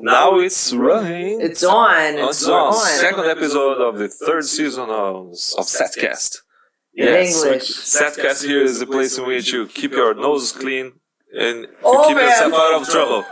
now it's running. It's on. It's on. Second episode of the third season of Setcast. Yes, English. Setcast here is the place in which you keep your nose clean and you keep yourself out of trouble.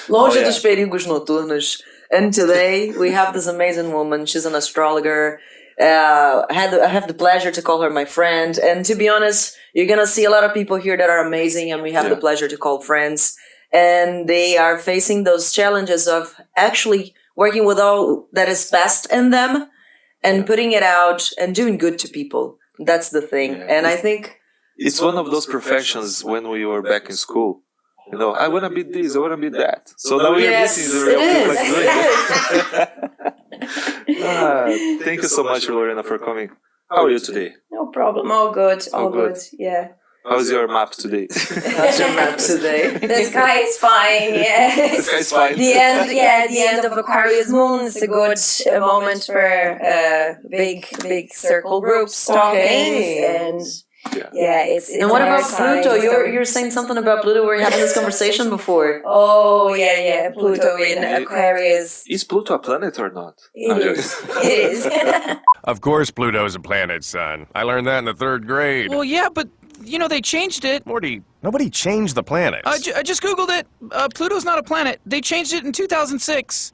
Longe dos perigos noturnos. And today we have this amazing woman. She's an astrologer. I have the pleasure to call her my friend. And to be honest, you're going to see a lot of people here that are amazing and we have the pleasure to call friends. And they are facing those challenges of actually working with all that is best in them and putting it out and doing good to people. That's the thing. Yeah. And I think it's one of those professions when we were back in school. You know, I want to be this, I want to be that. So now we are missing the real people doing it. Thank you so much, Lorena, for coming. How are you today? No problem. All good. All good. Yeah. How's your map today? How's your map today? The sky is fine. Yes. The sky is fine. The end of Aquarius moon is a good moment for big circle groups talking and. It's and what about Pluto? You're saying something about Pluto. We were having this conversation before. Oh yeah, Pluto in Aquarius. Is Pluto a planet or not? It is. Of course, Pluto's a planet, son. I learned that in the 3rd grade. Well, yeah, but you know they changed it. Morty, nobody changed the planets. I just googled it. Pluto's not a planet. They changed it in 2006.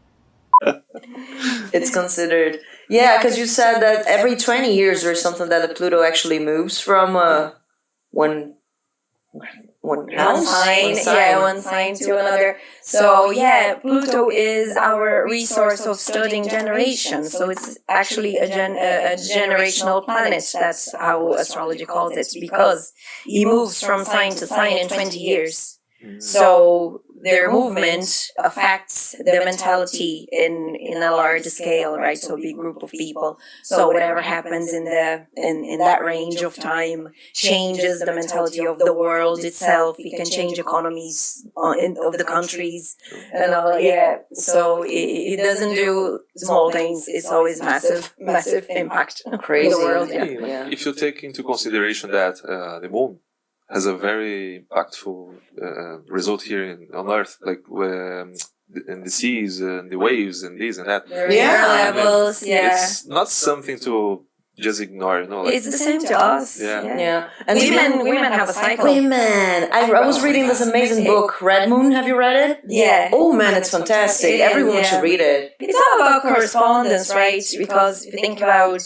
It's considered. Yeah, because you said that every 20 years or something that the Pluto actually moves from one sign to another. So Pluto is our resource of studying generations. So it's actually a generational planet. That's how astrology calls it, because he moves from sign to sign in 20 years. So their movement affects the mentality in a large scale, right? So a big group of people. So whatever happens in that range of time changes the mentality of the world itself. It can change economies of the countries and all. Yeah. So it doesn't do small things. It's always massive impact. Crazy. In the world. Yeah. If you take into consideration that the moon has a very impactful result here on Earth, like in the seas and the waves and this and that. Levels, It's not something to just ignore, you know. Like, it's the same to us. Yeah. And women have a cycle. Women. I was reading this amazing book, Red Moon. Have you read it? Yeah. Oh man, it's fantastic. Everyone should read it. It's all about correspondence, right? Because if you think about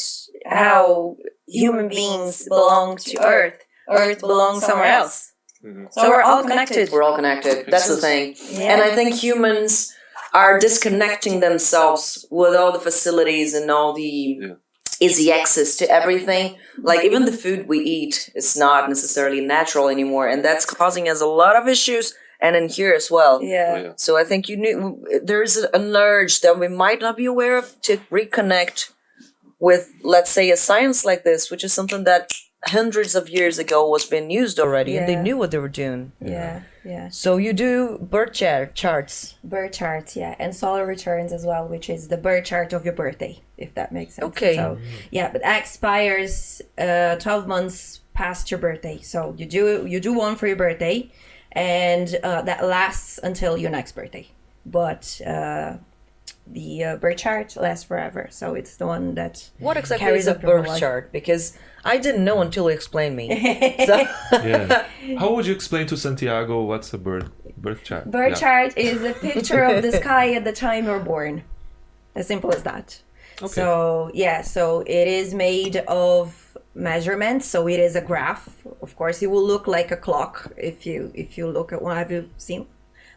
how human beings belong to Earth belongs somewhere else. Mm-hmm. So we're all connected. We're all connected. That's the thing. Yeah. And I think humans are disconnecting themselves with all the facilities and all the easy access to everything. Like even the food we eat is not necessarily natural anymore. And that's causing us a lot of issues. And in here as well. Yeah. So I think there's an urge that we might not be aware of to reconnect with, let's say, a science like this, which is something that hundreds of years ago was being used already and they knew what they were doing. Yeah. So you do birth charts. Birth charts, and solar returns as well, which is the birth chart of your birthday, if that makes sense. Okay. So, but expires 12 months past your birthday. So you do one for your birthday and that lasts until your next birthday. But the birth chart lasts forever, so it's the one that what exactly is a birth chart? Because I didn't know until you explained me. How would you explain to Santiago what's a birth chart? Birth chart is a picture of the sky at the time you're born. As simple as that. Okay. So it is made of measurements. So it is a graph. Of course, it will look like a clock if you look at one. Have you seen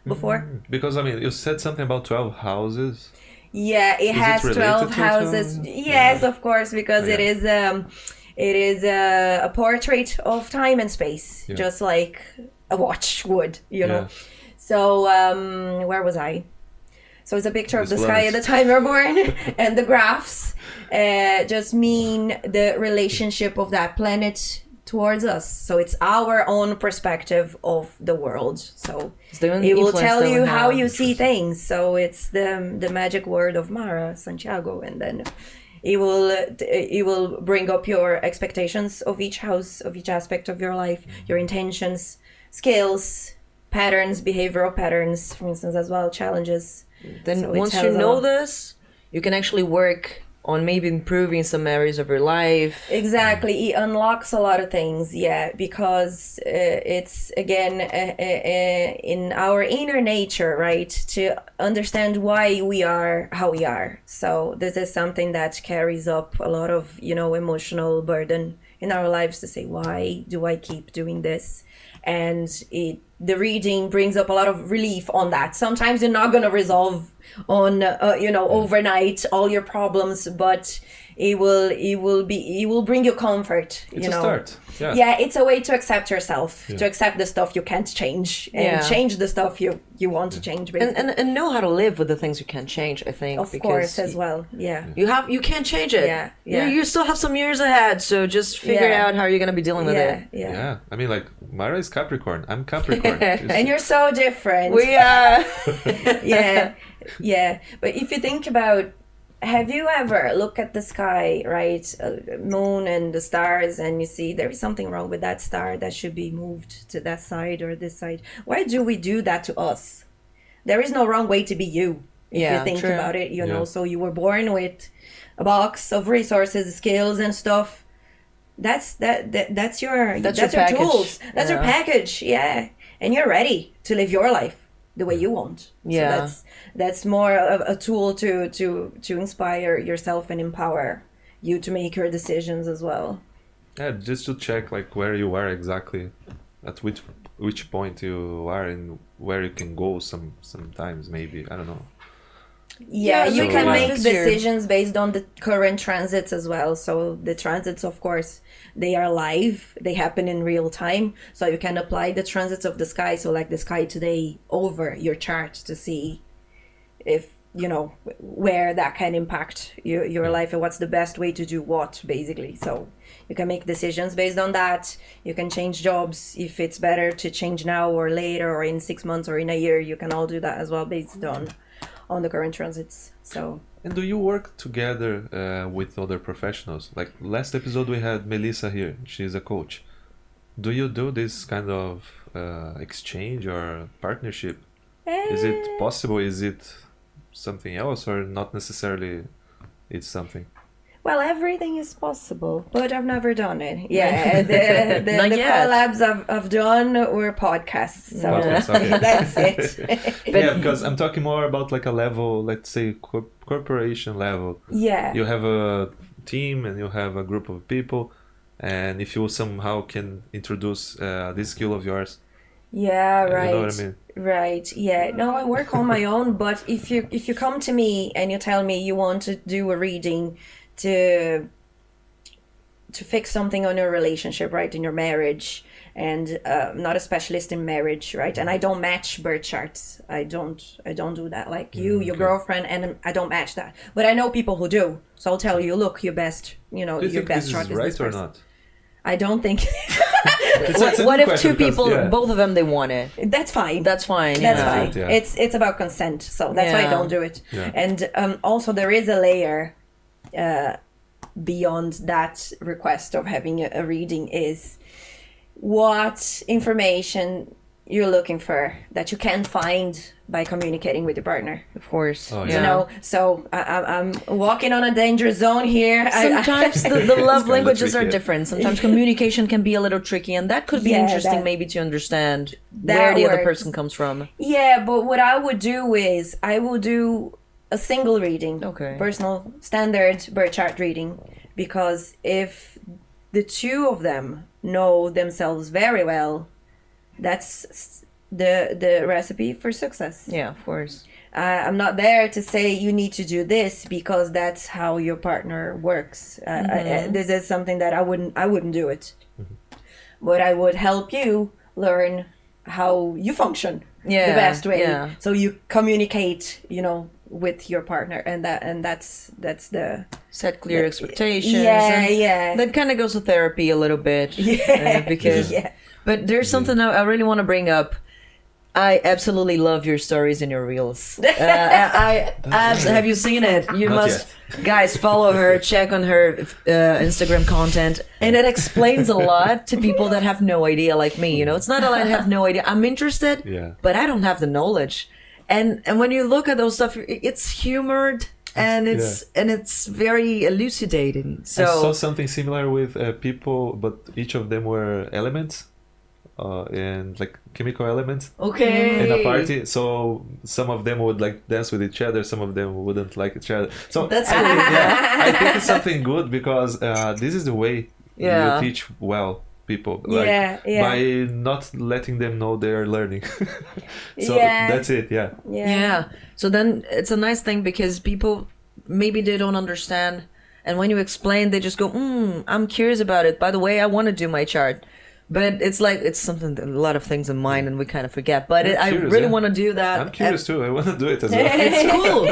before? Because you said something about 12 houses. Yeah, it has 12 houses. Yes, of course, because it is a portrait of time and space, just like a watch would, you know. So where was I? So it's a picture of the sky at the time you're born, and the graphs just mean the relationship of that planet towards us. So it's our own perspective of the world. So it will tell you how you see things. So it's the magic word of Mara, Santiago, and then it will bring up your expectations of each house, of each aspect of your life, your intentions, skills, patterns, behavioral patterns, for instance, as well, challenges. Then So it once you tells a know lot. this, you can actually work on maybe improving some areas of your life. Exactly, it unlocks a lot of things, yeah, because it's again in our inner nature, right, to understand why we are how we are. So this is something that carries up a lot of, emotional burden in our lives, to say, why do I keep doing this? And the reading brings up a lot of relief on that. Sometimes you're not going to resolve on overnight all your problems, but it will bring you comfort. It's a start. Yeah. Yeah, it's a way to accept yourself, to accept the stuff you can't change, and change the stuff you want to change. Basically. And know how to live with the things you can't change, I think. Of course, as well. Yeah. You can't change it. Yeah. You still have some years ahead, so just figure out how you're gonna be dealing with it. Yeah. I mean, like, Mara is Capricorn. I'm Capricorn. And you're so different. We are. Yeah. But if you think about, have you ever looked at the sky, right, moon and the stars, and you see there is something wrong with that star that should be moved to that side or this side? Why do we do that to us? There is no wrong way to be you, if you think about it, know. So you were born with a box of resources, skills, and stuff. That's your package. tools. That's your package, and you're ready to live your life the way you want. Yeah. So that's more of a tool to inspire yourself and empower you to make your decisions as well. Yeah, just to check like where you are exactly, at which point you are and where you can go sometimes maybe. I don't know. Yeah, you so can make this year. decisions based on the current transits as well. So the transits, of course, they are live. They happen in real time. So you can apply the transits of the sky. So like the sky today over your chart to see if, where that can impact your life and what's the best way to do what, basically. So you can make decisions based on that. You can change jobs if it's better to change now or later or in 6 months or in a year. You can all do that as well based on the current transits. So. And do you work together with other professionals? Like last episode we had Melissa here. She's a coach. Do you do this kind of exchange or partnership? Is it possible? Is it something else or not necessarily it's something? Well, everything is possible, but I've never done it. Yeah, the collabs I've done were podcasts. So okay. that's it. Yeah, because I'm talking more about like a level, let's say corporation level. Yeah. You have a team and you have a group of people, and if you somehow can introduce this skill of yours. Yeah, right. You know what I mean? Right. Yeah. No, I work on my own, but if you come to me and you tell me you want to do a reading to fix something on your relationship, right, in your marriage, and I'm not a specialist in marriage, right, and I don't match birth charts. I don't do that like your girlfriend, and I don't match that. But I know people who do, so I'll tell you, look, your best, do you your think best this chart is is right this or person. not? I don't think. What if two people, both of them, they want it? That's fine. That's fine. That's yeah. fine. Yeah. It's about consent, so that's why I don't do it. Yeah. And also there is a layer beyond that request of having a reading is what information you're looking for that you can't find by communicating with your partner. Of course. Oh, yeah. So I'm walking on a danger zone here. Sometimes the love kinda languages are tricky. different. Sometimes communication can be a little tricky, and that could be interesting maybe to understand where the other person comes from. Yeah, but what I would do is I will do a single reading. Okay. Personal standard birth chart reading, because if the two of them know themselves very well, that's the recipe for success. Yeah, of course. I'm not there to say you need to do this because that's how your partner works. This is something that I wouldn't do it. But I would help you learn how you function the best way. Yeah. So you communicate, with your partner, and that's the Set clear expectations. Yeah. That kind of goes to therapy a little bit. Because, but there's something I really want to bring up. I absolutely love your stories and your reels. Have you seen it? You Not must, guys, follow her, check on her Instagram content, and it explains a lot to people that have no idea, like me. You know, it's not that I have no idea. I'm interested, but I don't have the knowledge. And when you look at those stuff, it's humored. And it's very elucidating. So I saw something similar with people, but each of them were elements. And like chemical elements in a party, so some of them would like dance with each other, some of them wouldn't like each other. So that's I think it's something good because this is the way you teach well people, like by not letting them know they're learning. So that's it. Yeah. So then it's a nice thing because people maybe they don't understand, and when you explain, they just go, I'm curious about it. By the way, I want to do my chart. But it's like, it's something, a lot of things in mind and we kind of forget. But I really want to do that. I'm curious too. I want to do it as well. It's cool.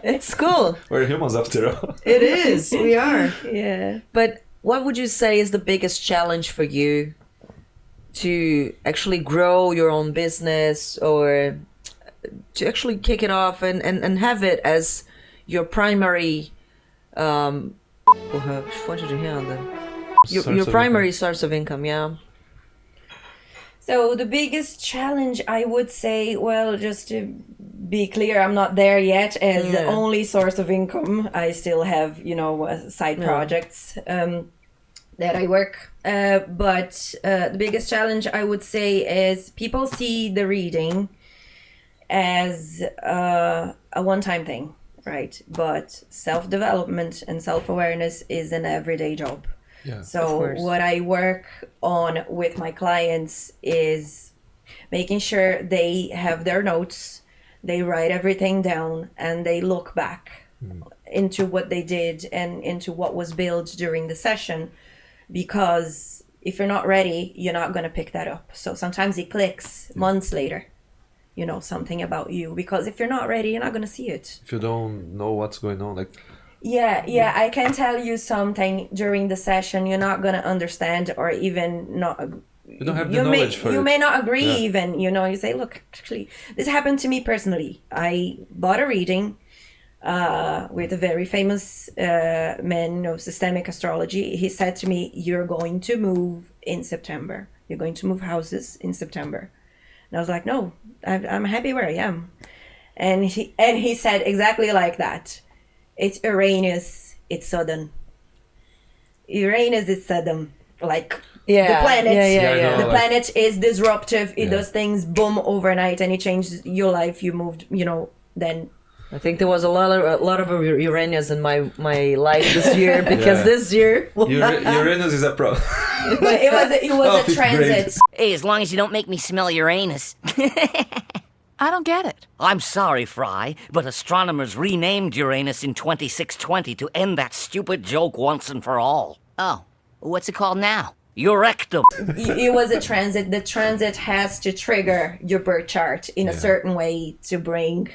It's cool. We're humans after all. It is. We are. Yeah. But what would you say is the biggest challenge for you to actually grow your own business or to actually kick it off and have it as your primary fonte de renda? Your primary source of income, So the biggest challenge, I would say, well, just to be clear, I'm not there yet as the only source of income. I still have, side projects that I work. But the biggest challenge, I would say, is people see the reading as a one-time thing, right? But self-development and self-awareness is an everyday job. Yeah, so what I work on with my clients is making sure they have their notes, they write everything down, and they look back into what they did and into what was built during the session. Because if you're not ready, you're not going to pick that up. So sometimes it clicks months later, something about you. Because if you're not ready, you're not going to see it. If you don't know what's going on, like... Yeah, I can tell you something during the session you're not going to understand or even not... You don't have the knowledge for it. You may not agree even, you say, look, actually, this happened to me personally. I bought a reading with a very famous man of systemic astrology. He said to me, you're going to move in September. You're going to move houses in September. And I was like, no, I'm happy where I am. And he said exactly like that. It's Uranus, it's sudden. Uranus is sudden. Like the planet. The planet is disruptive. It does things boom overnight and it changes your life. You moved, then. I think there was a lot of Uranus in my life this year because this year Uranus is a problem. it was a transit. Hey, as long as you don't make me smell Uranus. I don't get it. I'm sorry, Fry, but astronomers renamed Uranus in 2620 to end that stupid joke once and for all. Oh, what's it called now? Eurectum. It was a transit. The transit has to trigger your birth chart in a certain way to bring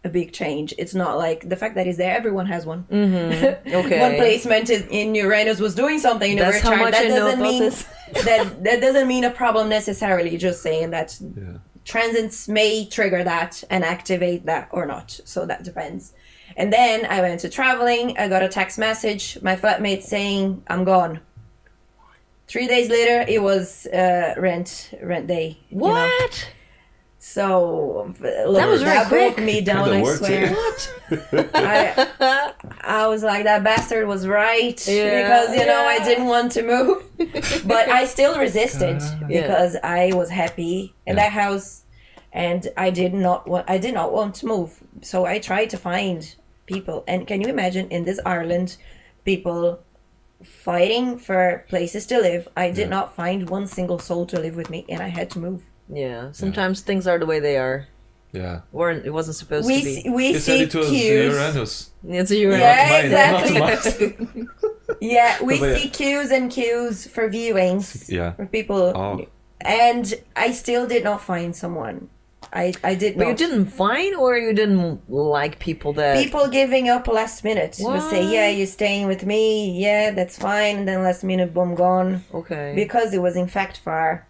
a big change. It's not like the fact that it's there, everyone has one. Mm-hmm. Okay. One placement in Uranus was doing something in That's a birth chart. That doesn't mean this. that doesn't mean a problem necessarily. Just saying that transits may trigger that and activate that or not. So that depends. And then I went to traveling. I got a text message, my flatmate saying, I'm gone. 3 days later, it was rent day. What? So that was that broke quick. me down, I swear. I was like, that bastard was right because I didn't want to move, but I still resisted because I was happy in that house, and I did not want to move. So I tried to find people, and can you imagine in this Ireland, people fighting for places to live? I did not find one single soul to live with me, and I had to move. Yeah, sometimes things are the way they are. Yeah. It wasn't supposed to be. We see cues. Uranus. It's a Uranus. Yeah, exactly. We see cues for viewings. Yeah. For people. And I still did not find someone. I did not. But you didn't find, or you didn't like people that... People giving up last minute. Would say, yeah, you're staying with me. Yeah, that's fine. And then last minute, boom, gone. Okay. Because it was in fact far.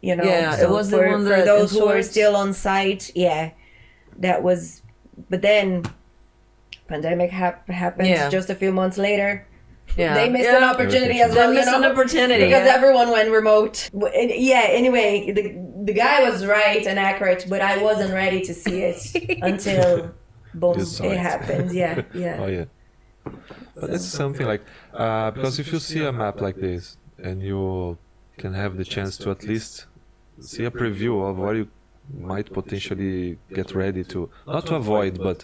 you know. Yeah, so it was the for, one for that those who are enforced- still on site, yeah, that was. But then, pandemic happened Yeah. just a few months later. Yeah. They missed an opportunity as They well, missed an opportunity. because Yeah. everyone went remote. Yeah. Anyway, the guy was right and accurate, but I wasn't ready to see it until boom, You saw it it. happened. Yeah, yeah. Oh yeah. But that's something like because if you see a map like this and you can have the chance to at least see a preview of what you might potentially get ready to, not to avoid, but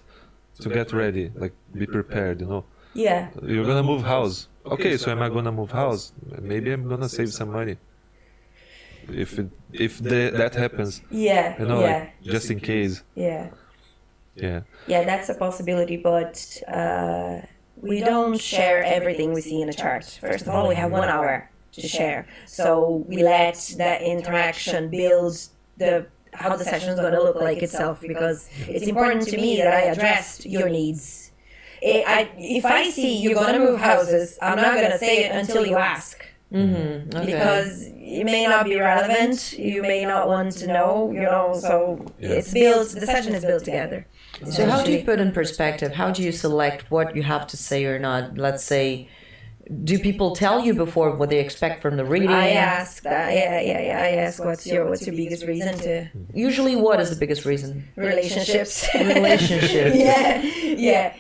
to get ready, like be prepared, you know. Yeah. You're gonna move house. Okay, so am I gonna move house? Maybe I'm gonna save some money. If that happens, Yeah. you know, yeah. like, just in case. Yeah. Yeah. Yeah, that's a possibility, but we don't share everything we see in a chart. First of all, we have 1 hour to share, so we let that interaction build how the session is going to look like itself, because it's important to me that I address your needs. If I see you're going to move houses, I'm not going to say it until you ask. Mm-hmm. Okay. Because it may not be relevant, you may not want to know, you know, so it's built, the session is built together. So how do you put in perspective? How do you select what you have to say or not? Let's say, do people tell you before what they expect from the reading? I ask that, yeah. I ask what's your biggest reason to Usually, what is the biggest reason? relationships. Relationship. yeah.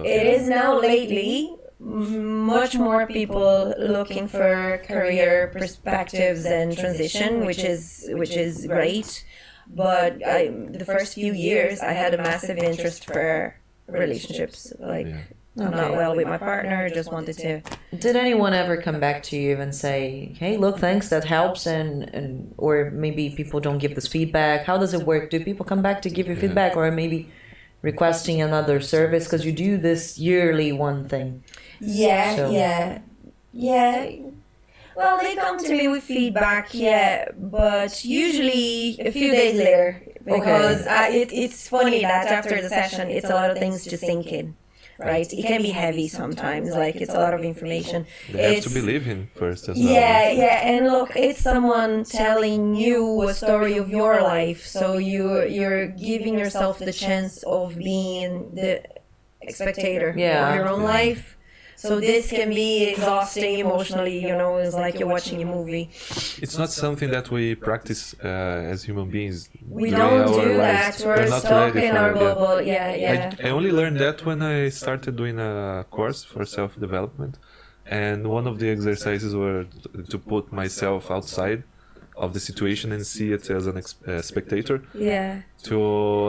It is now lately much more people looking for career perspectives and transition, which is great. But the first few years, I had a massive interest for relationships. Like, I'm not well with my partner, just wanted to. Did anyone ever come back to you and say, "Hey, look, thanks, that helps," and or maybe people don't give this feedback? How does it work? Do people come back to give you feedback, or maybe requesting another service because you do this yearly one thing? Yeah, So- yeah. Well, they come to me with feedback, but usually a few days later, because it's funny that after the session, it's a lot of things to sink in, right? It can be heavy sometimes, like it's a lot of information. They have to believe in first as well. Yeah, and look, it's someone telling you a story of your life, so you're giving yourself the chance of being the spectator of your own life. So this can be exhausting emotionally, you know, it's like you're watching a movie. It's not something that we practice as human beings. We during don't our do lives. that, we're not stuck ready in for our it, bubble, yeah. I only learned that when I started doing a course for self-development, and one of the exercises were to put myself outside of the situation and see it as an spectator, to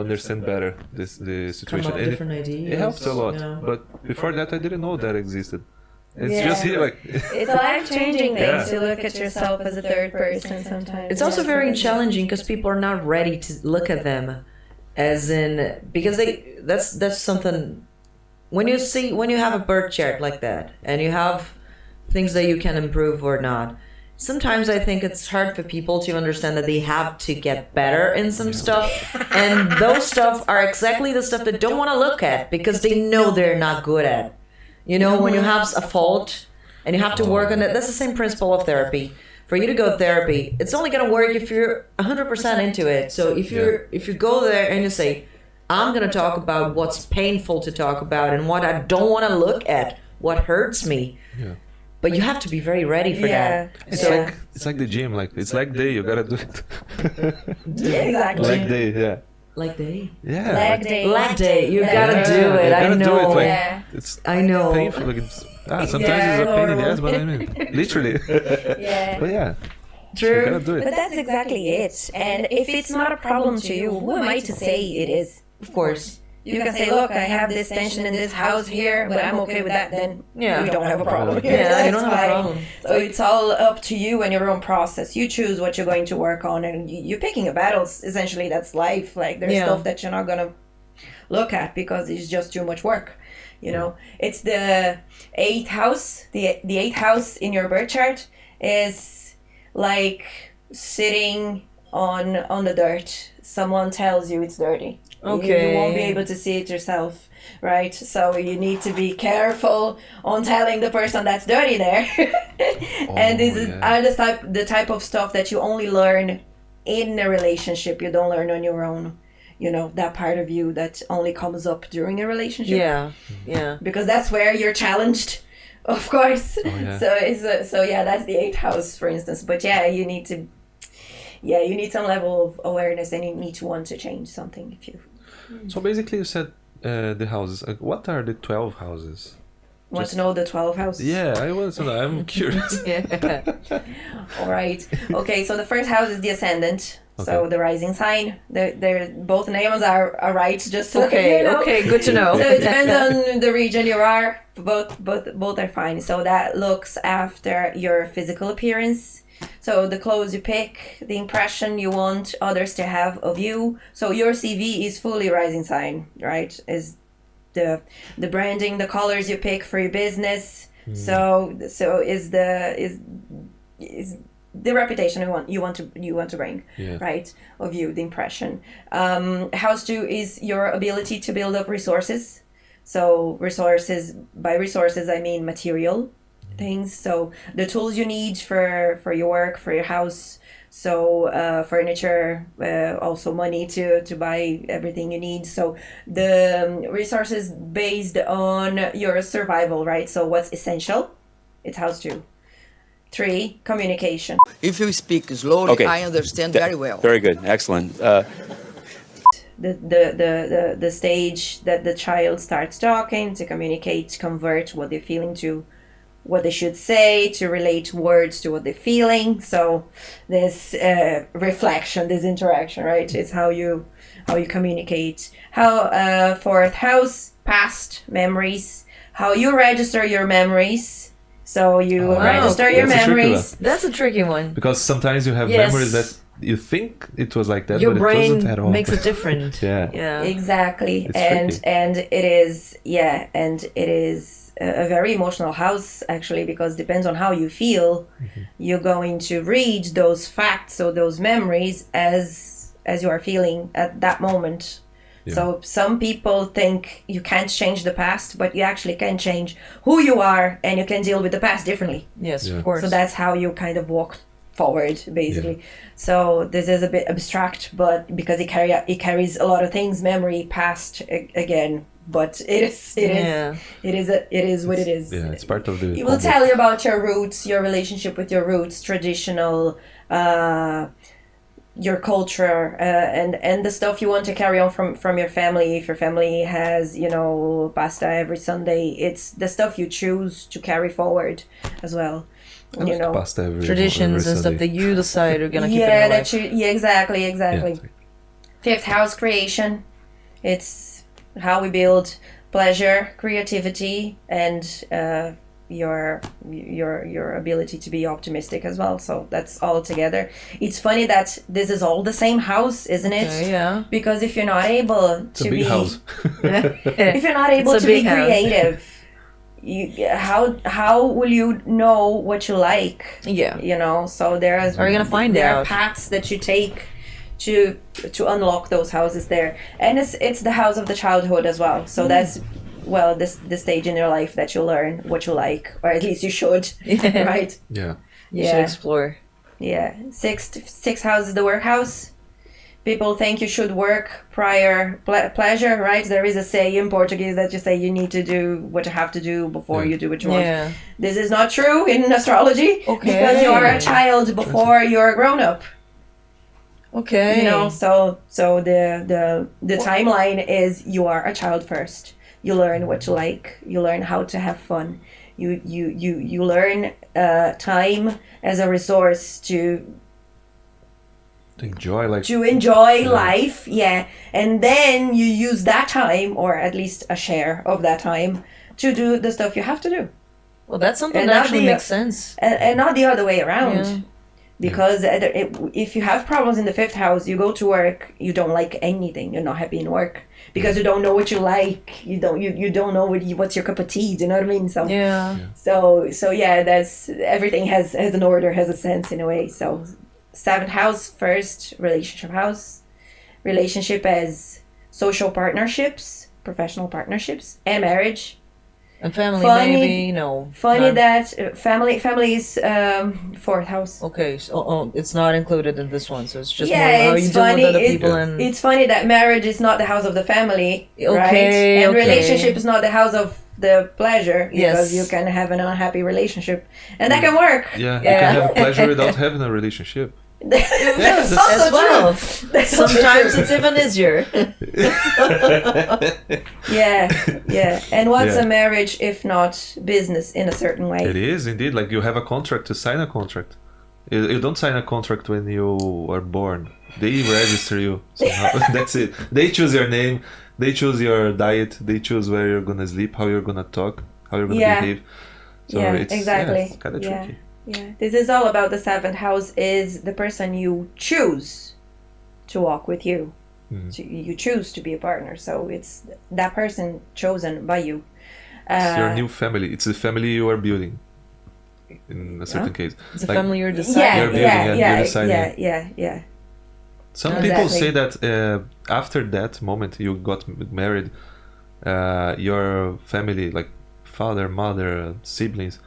understand better the situation. Come up with And different ideas. it helped a lot, Yeah. but before that I didn't know that existed. It's just here, like It's a life-changing thing Yeah. to look at yourself as a third person sometimes. It's also very challenging because people are not ready to look at them as in, because that's something when you have a birth chart like that and you have things that you can improve or not. Sometimes I think it's hard for people to understand that they have to get better in some stuff, and those stuff are exactly the stuff they don't want to look at because they know they're not good at. You know, when you have a fault and you have to work on it, that's the same principle of therapy. For you to go to therapy, it's only going to work if you're 100% into it. So if you go there and you say, I'm going to talk about what's painful to talk about and what I don't want to look at, what hurts me. Yeah. But you have to be very ready for that. It's like the gym, like it's leg day, you gotta do it. Exactly. Leg day, yeah. Leg day? Yeah. Leg day. Leg day, you Yeah. gotta do it. You I gotta know. do it, like, Yeah. it's I know. painful. Like sometimes it's a pain in the ass, but I mean, literally. Yeah. But yeah, True. you gotta do it. But that's exactly it. And if it's not a problem to you, who am I to say it is? Of course. You can say, look, I have this tension in this house here, but I'm okay with that, then you don't have a problem here. Yeah, you That's don't have a fine. problem. So it's all up to you and your own process. You choose what you're going to work on, and you're picking a battle. Essentially, that's life. Like, there's stuff that you're not going to look at because it's just too much work. You know, it's the 8th house. The 8th house in your birth chart is like sitting on the dirt. Someone tells you it's dirty. Okay. You won't be able to see it yourself, right? So you need to be careful on telling the person that's dirty there. And this is are the type of stuff that you only learn in a relationship. You don't learn on your own. You know, that part of you that only comes up during a relationship. Yeah. Because that's where you're challenged, of course. Oh, yeah. So that's the 8th house, for instance. But you need some level of awareness, and you need to want to change something. So basically, you said the houses. What are the 12 houses? Want to know the 12 houses? Yeah, I want to know. I'm curious. All right. Okay, so the first house is the ascendant. So Okay. the rising sign. They're both names are right. Just to let you know. Okay, good to know. So it depends on the region you are. Both are fine. So that looks after your physical appearance. So the clothes you pick, the impression you want others to have of you. So your CV is fully rising sign, right? Is the branding, the colors you pick for your business. So is the reputation you want to bring, right, of you, the impression. House 2 is your ability to build up resources. So by resources I mean material things. So the tools you need for your work, for your house. So furniture, also money to buy everything you need. So the resources based on your survival, right? So what's essential? It's house 2. 3, communication. If you speak slowly, Okay. I understand very well. Very good. Excellent. The stage that the child starts talking, to communicate, convert what they're feeling to what they should say, to relate words to what they're feeling. So this reflection, this interaction, right, is how you communicate. How 4th house, past memories, how you register your memories. So you register your that's a tricky memories. That's a tricky one. Because sometimes you have Yes. memories that you think it was like that, Your but it wasn't brain at all. makes it different. Yeah. Exactly. It's and tricky. and it is a very emotional house, actually, because depends on how you feel. You're going to read those facts or those memories as you are feeling at that moment. Yeah. So some people think you can't change the past, but you actually can change who you are, and you can deal with the past differently. Yes, Yeah. of course. So that's how you kind of walk forward, basically. So this is a bit abstract, but because it carries a lot of things, memory, past, again. But it is what it is. Yeah, it's part of the. It will tell you about your roots, your relationship with your roots, traditional, your culture, and the stuff you want to carry on from your family. If your family has, pasta every Sunday, it's the stuff you choose to carry forward as well. Pasta every Traditions and stuff Sunday. that you decide are gonna keep in your life. Exactly. Yeah. 5th house, creation. It's how we build pleasure, creativity, and your ability to be optimistic as well. So that's all together. It's funny that this is all the same house, isn't it? Yeah. Because if you're not able It's a to big be house. if you're not able It's a to be big house. creative, how will you know what you like? Yeah. So there Are you gonna find there are out? paths that you take to unlock those houses there, and it's the house of the childhood as well. So that's the stage in your life that you learn what you like, or at least you should. Right? Yeah. You should explore. Yeah. 6th house is the work house. People think you should work prior pleasure, right? There is a say in Portuguese that you say you need to do what you have to do before you do what you want. Yeah. This is not true in astrology, because you are a child before you're a grown up. Okay. So the timeline is you are a child first. You learn what you like. You learn how to have fun. You learn time as a resource to enjoy life, and then you use that time, or at least a share of that time, to do the stuff you have to do. Well, that's something And that not actually the- makes sense. And not the other way around. Yeah. Because if you have problems in the 5th house, you go to work, you don't like anything, you're not happy in work because you don't know what you like, you don't know what's your cup of tea. Do you know what I mean? So that's everything has an order, has a sense in a way. So 7th house, first relationship house, relationship as social partnerships, professional partnerships, and marriage. And family, Funny- maybe, no. Funny not- that family is fourth house. Okay, so it's not included in this one, so it's just Yeah, more how it's you deal funny. with other people and... It's funny that marriage is not the house of the family, right? Okay, And okay. relationship is not the house of the pleasure, because Yes. you can have an unhappy relationship, and that can work. Yeah, you Yeah. can have pleasure without having a relationship. That's As also well. true. That's also Sometimes true. it's even easier. Yeah. And what's Yeah. a marriage if not business in a certain way? It is indeed, like you have a contract to sign a contract. You don't sign a contract when you are born. They register you somehow. That's it. They choose your name, they choose your diet, they choose where you're gonna sleep, how you're gonna talk, how you're gonna Yeah. behave. So Yeah, it's, exactly. it's kind of Yeah. tricky. Yeah, this is all about the seventh house is the person you choose to walk with you. Mhm. So you choose to be a partner. So it's that person chosen by you. It's your new family. It's the family you are building. In a certain case, It's a Like, family you're deciding. Yeah, You're building yeah, and yeah, you're deciding. yeah. some Exactly. people say that after that moment you got married, your family, like father, mother, siblings,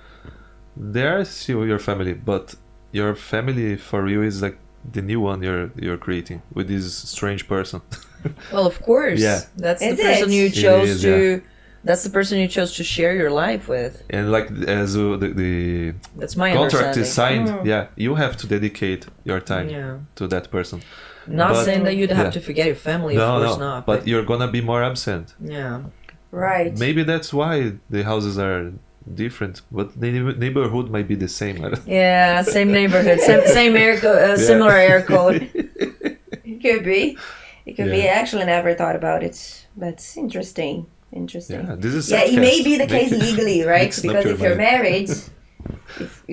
they're still your family, but your family for you is like the new one you're creating with this strange person. Well, of course. Yeah. That's Is the person it? you It chose is, to... That's the person you chose to share your life with. And like as the That's my contract is understanding. signed, yeah, you have to dedicate your time Yeah. to that person. Not But- saying that you'd have yeah. to forget your family, No, of course no, not. but you're gonna be more absent. yeah. Right. Maybe that's why the houses are different, but the neighborhood might be the same. I don't- Yeah, same neighborhood, same similar air code. It could be. It could be. Yeah. I actually never thought about it. That's interesting. Interesting. Yeah, this is Yeah, it may Setcast. be the case legally, right? Mixing up Because your if you're mind. married,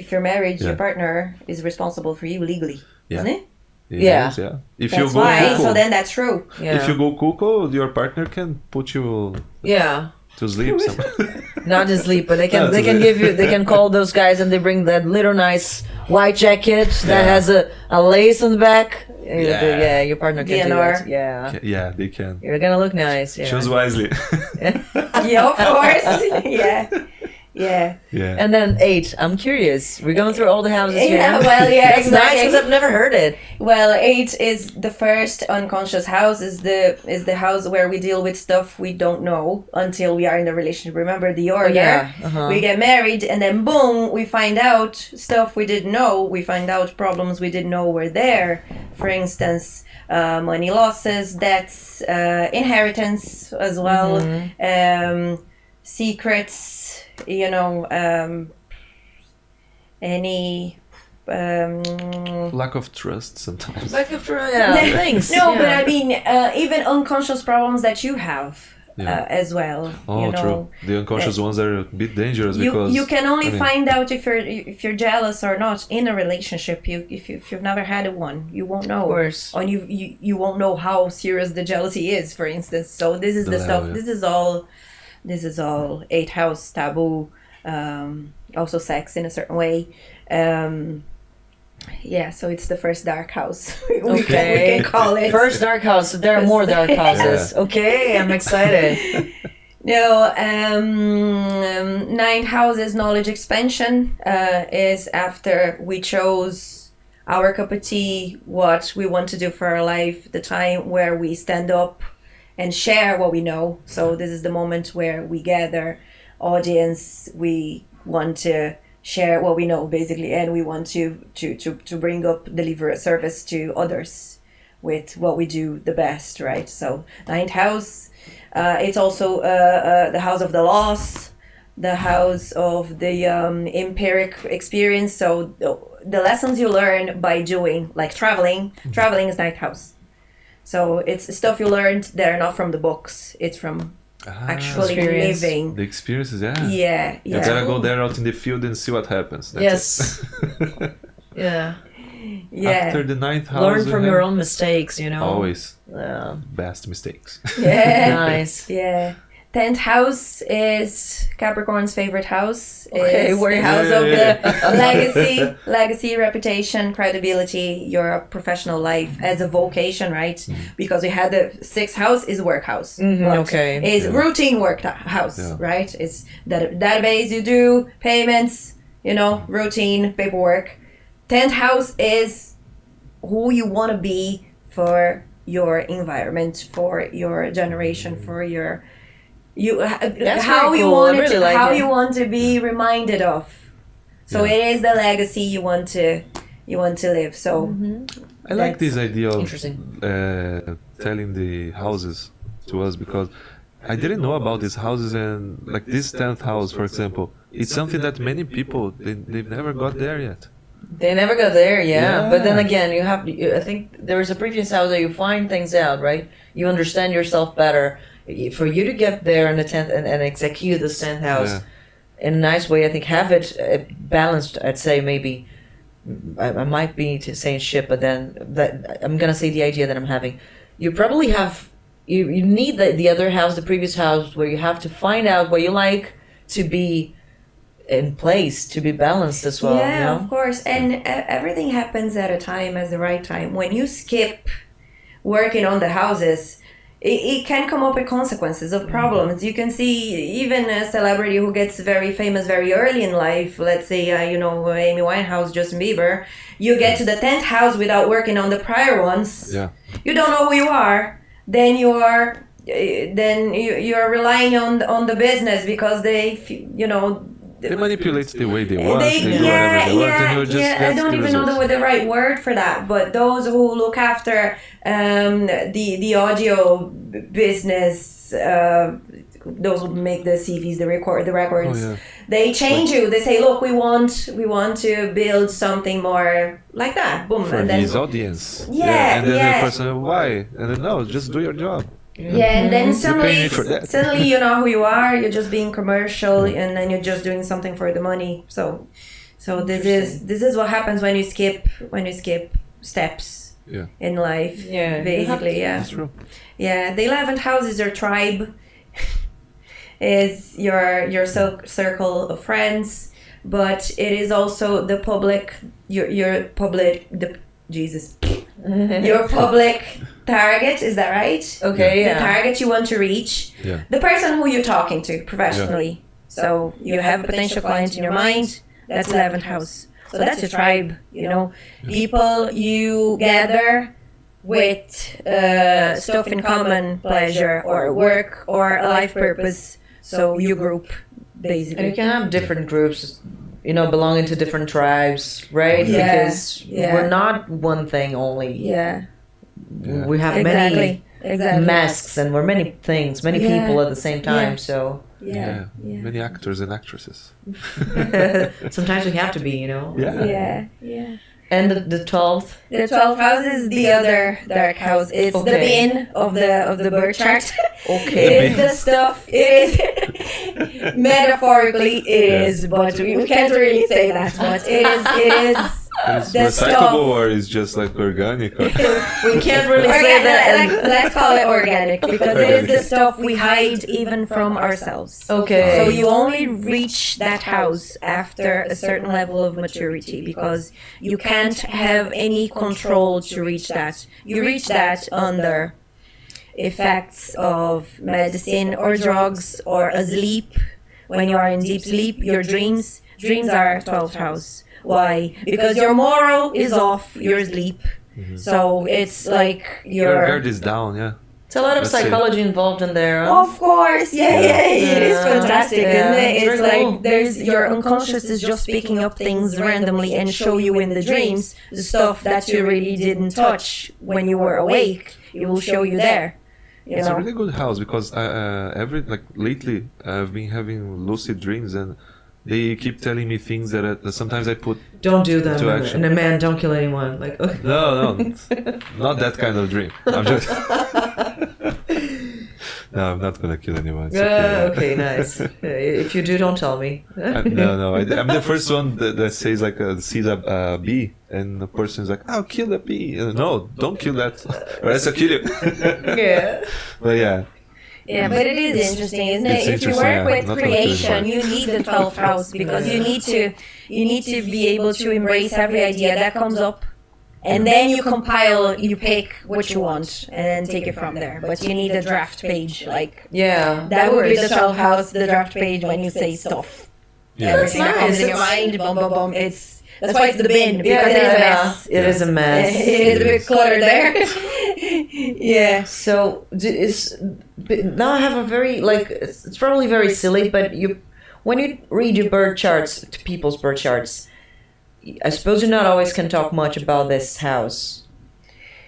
if you're married, Yeah. your partner is responsible for you legally, Yeah. isn't it? It Yeah. is, yeah. If That's you go why. cuckoo, So then that's true. Yeah. if you go cuckoo, your partner can put you Yeah. to sleep. Not to sleep, but they can Not they to can sleep. give you they can call those guys and they bring that little nice white jacket that Yeah. has a lace on the back. Yeah. Yeah, your partner can do DNR. that. Yeah. Yeah, they can. You're gonna look nice. Yeah. Choose wisely. Yeah, of course. Yeah. Yeah. Yeah. And then 8. I'm curious. We're going through all the houses here. Yeah, well, yeah, That's nice because exactly. I've never heard it. Well, 8 is the first unconscious house. Is the house where we deal with stuff we don't know until we are in a relationship. Remember the order? yeah, uh-huh. We get married and then boom, we find out stuff we didn't know. We find out problems we didn't know were there. For instance, money losses, debts, inheritance as well, secrets. You know, any. Lack of trust sometimes. Back after yeah, thanks. No, yeah. but I mean, even unconscious problems that you have Yeah. as well. Oh, you know. true. The unconscious ones are a bit dangerous because You can only I mean, find out if you're jealous or not in a relationship. If you've never had one, you won't know. Of course. And you won't know how serious the jealousy is, for instance. So this is The the level, stuff. yeah. This is all 8th house taboo. Also sex in a certain way. Yeah, so it's the first dark house. we can call it. First dark house. There are more dark houses. Okay, I'm excited. No, 9th house is knowledge expansion. Is after we chose our cup of tea, what we want to do for our life, the time where we stand up and share what we know. So this is the moment where we gather audience. We want to share what we know basically, and we want to bring up, deliver a service to others with what we do the best, right? So 9th house, it's also the house of the loss, the house of the empiric experience. So the lessons you learn by doing, like traveling is 9th house. So it's stuff you learned that are not from the books, it's from actually Experience. living. the experiences, yeah. Yeah, You yeah. gotta go there out in the field and see what happens. That's Yes. it. Yeah. Yeah. After the 9th house, Learn we from have your own mistakes, you know. always Yeah. best mistakes. Yeah. Nice. Yeah. 10th house is Capricorn's favorite house. Okay, It's where the house of the legacy, reputation, credibility, your professional life as a vocation, right? Because we had the 6th house is work house. Okay. Is routine work house, right? It's that database you do, payments, routine, paperwork. 10th house is who you want to be for your environment, for your generation, for your how you cool. want I really like how it. you want to be reminded of. So it is the legacy you want to live. So I like this idea of Interesting. telling the houses to us, because I didn't know about these houses, and like this 10th house, for example, it's something that many people they've never got there yet. They never got there, Yeah. But then again, I think there is a previous house that you find things out, right? You understand yourself better. For you to get there in the 10th and execute the 10th house in a nice way, I think have it balanced. I'd say maybe I might be saying shit, but then that I'm gonna say the idea that I'm having. You probably have you need the other house, the previous house, where you have to find out what you like to be in place, to be balanced as well. yeah, of course. And everything happens at a time, at the right time. When you skip working on the houses, it can come up with consequences of problems. You can see even a celebrity who gets very famous very early in life, let's say, Amy Winehouse, Justin Bieber, you get to the 10th house without working on the prior ones. Yeah. You don't know who you are. Then you're relying on the business because they manipulate the way they want. They do whatever they want, and you just I get don't the even know results. the right word for that, but those who look after the audio business, those who make the CVs, the records, they change you. They say, look, we want to build something more like that. Boom, For and then his audience. Yeah, And then yeah. the person, why? And then, no, just do your job. yeah, and then pay me for that. suddenly you know who you are. You're just being commercial, and then you're just doing something for the money. So this is what happens when you skip steps in life. Yeah, basically, That's true. yeah. The 11th house is your tribe, is your circle of friends, but it is also the public. Your public your public target, is that right? Okay, The target you want to reach. Yeah. The person who you're talking to professionally. So you have a potential client in your mind, that's 11th house. So that's your tribe, People you gather with stuff in common, pleasure or work or a life purpose. So you group, basically. And you can have different groups, belonging to different tribes, right? Yeah, Because yeah. we're not one thing only. Yeah. We have many Exactly. masks, and we're many things, many Yeah. people at the same time. Yeah. So Yeah. Many actors and actresses. sometimes we have to be, Yeah. Yeah. And the 12th. The 12th house is the other dark house. It's the Okay. bin of the birth chart. Okay. It is the stuff. It is metaphorically it is, but we can't really say that. But it is. It's The recyclable stuff. or is just like organic? Or We can't really say that. Let's call it organic because it is the stuff we hide even from ourselves. Okay. So you only reach that house after a certain level of maturity because you can't have any control to reach that. You reach that under effects of medicine or drugs or a sleep. When you are in deep sleep, your dreams are 12th house. Why? Because your moral is off your sleep. So it's like your your guard is down, yeah. It's a lot of Let's see. psychology involved in there. Huh? Of course, yeah, it is Yeah. fantastic, Yeah. isn't it? It's It's very like cool. there's your unconscious is just picking up things randomly and show you in the dreams the stuff that you really didn't touch when you were awake. It will show you there. It's a really good house because lately I've been having lucid dreams, and they keep telling me things that sometimes I put. Don't do that. To action. And a man, don't kill anyone. Like, okay. No, not that kind of dream. I'm just. No, I'm not gonna kill anyone. It's Okay, nice. If you do, don't tell me. No. I'm the first one that says sees a bee, and the person's like, "I'll kill the bee." No, don't kill that, or else I'll kill you. Yeah. But yeah. Yeah, but it is interesting, isn't it? It's If you interesting, work yeah. with Not creation, like you need the 12th house because you need to be able to embrace every idea that comes up, and then you compile, you pick what you want, and then take it from there. But you need a draft page, like that would be the 12th house, the draft page when you say stuff. Yeah. Everything that comes in your mind, boom, boom, boom. That's why it's the bin, because it is a mess. It is a mess. It is a bit cluttered there. Yeah. So now I have a very it's probably very silly, but when you read your birth charts to people's birth charts, I suppose you not always can talk much about this house,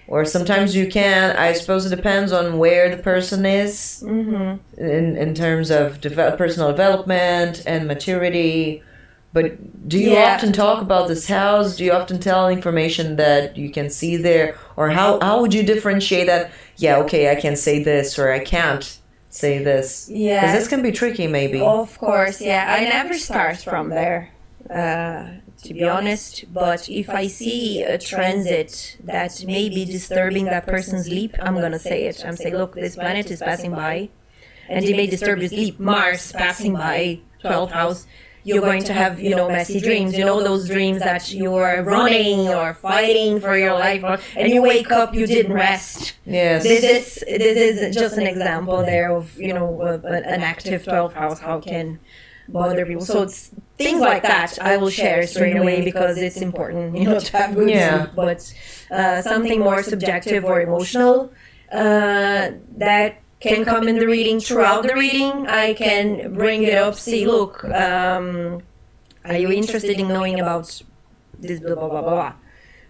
or sometimes you can. I suppose it depends on where the person is in terms of personal development and maturity. But do you often talk about this house? Do you often tell information that you can see there? Or how would you differentiate that? Yeah, okay, I can say this or I can't say this. Yeah. Because this can be tricky maybe. Of course, yeah. I never start from there, to be honest. But if I see a transit that may be disturbing that person's sleep, I'm going to say it. I'm saying, look, this planet is passing by and it may disturb your sleep. Mars passing by, 12th house. You're going to have, messy dreams. Those dreams that you're running or fighting for your life, and you wake up, you didn't rest. Yes. This is just an example there of, an active 12th house, how can bother people. So it's things like that I will share straight away because it's important, to have good sleep. But something more subjective or emotional, that can come in the reading. Throughout the reading, I can bring it up, see, look, are you interested in knowing about this blah, blah, blah, blah,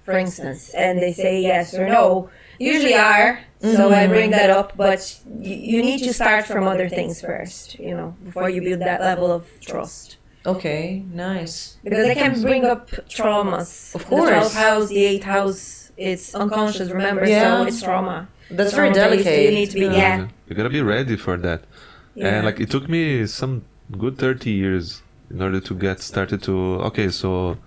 for instance? And they say yes or no. Usually are, so I bring that up, but you need to start from other things first, before you build that level of trust. Okay, nice. Because they can bring up traumas. Of course. The 12th house, the 8th house, it's unconscious, remember, so it's trauma. That's very delicate. You need to be, You gotta be ready for that. And it took me some good 30 years in order to get started to, okay, so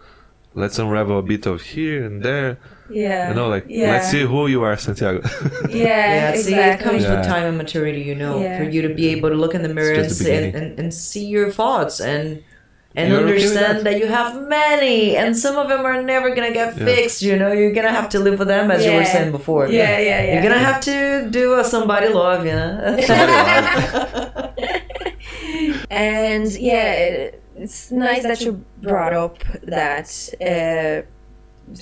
let's unravel a bit of here and there. Yeah. Let's see who you are, Santiago. Yeah, See, it comes with time and maturity, for you to be able to look in the mirror and see your thoughts and understand that you have many, and some of them are never gonna get fixed. You're gonna have to live with them, as you were saying before. You're gonna have to do a somebody love, And it's nice that you brought up that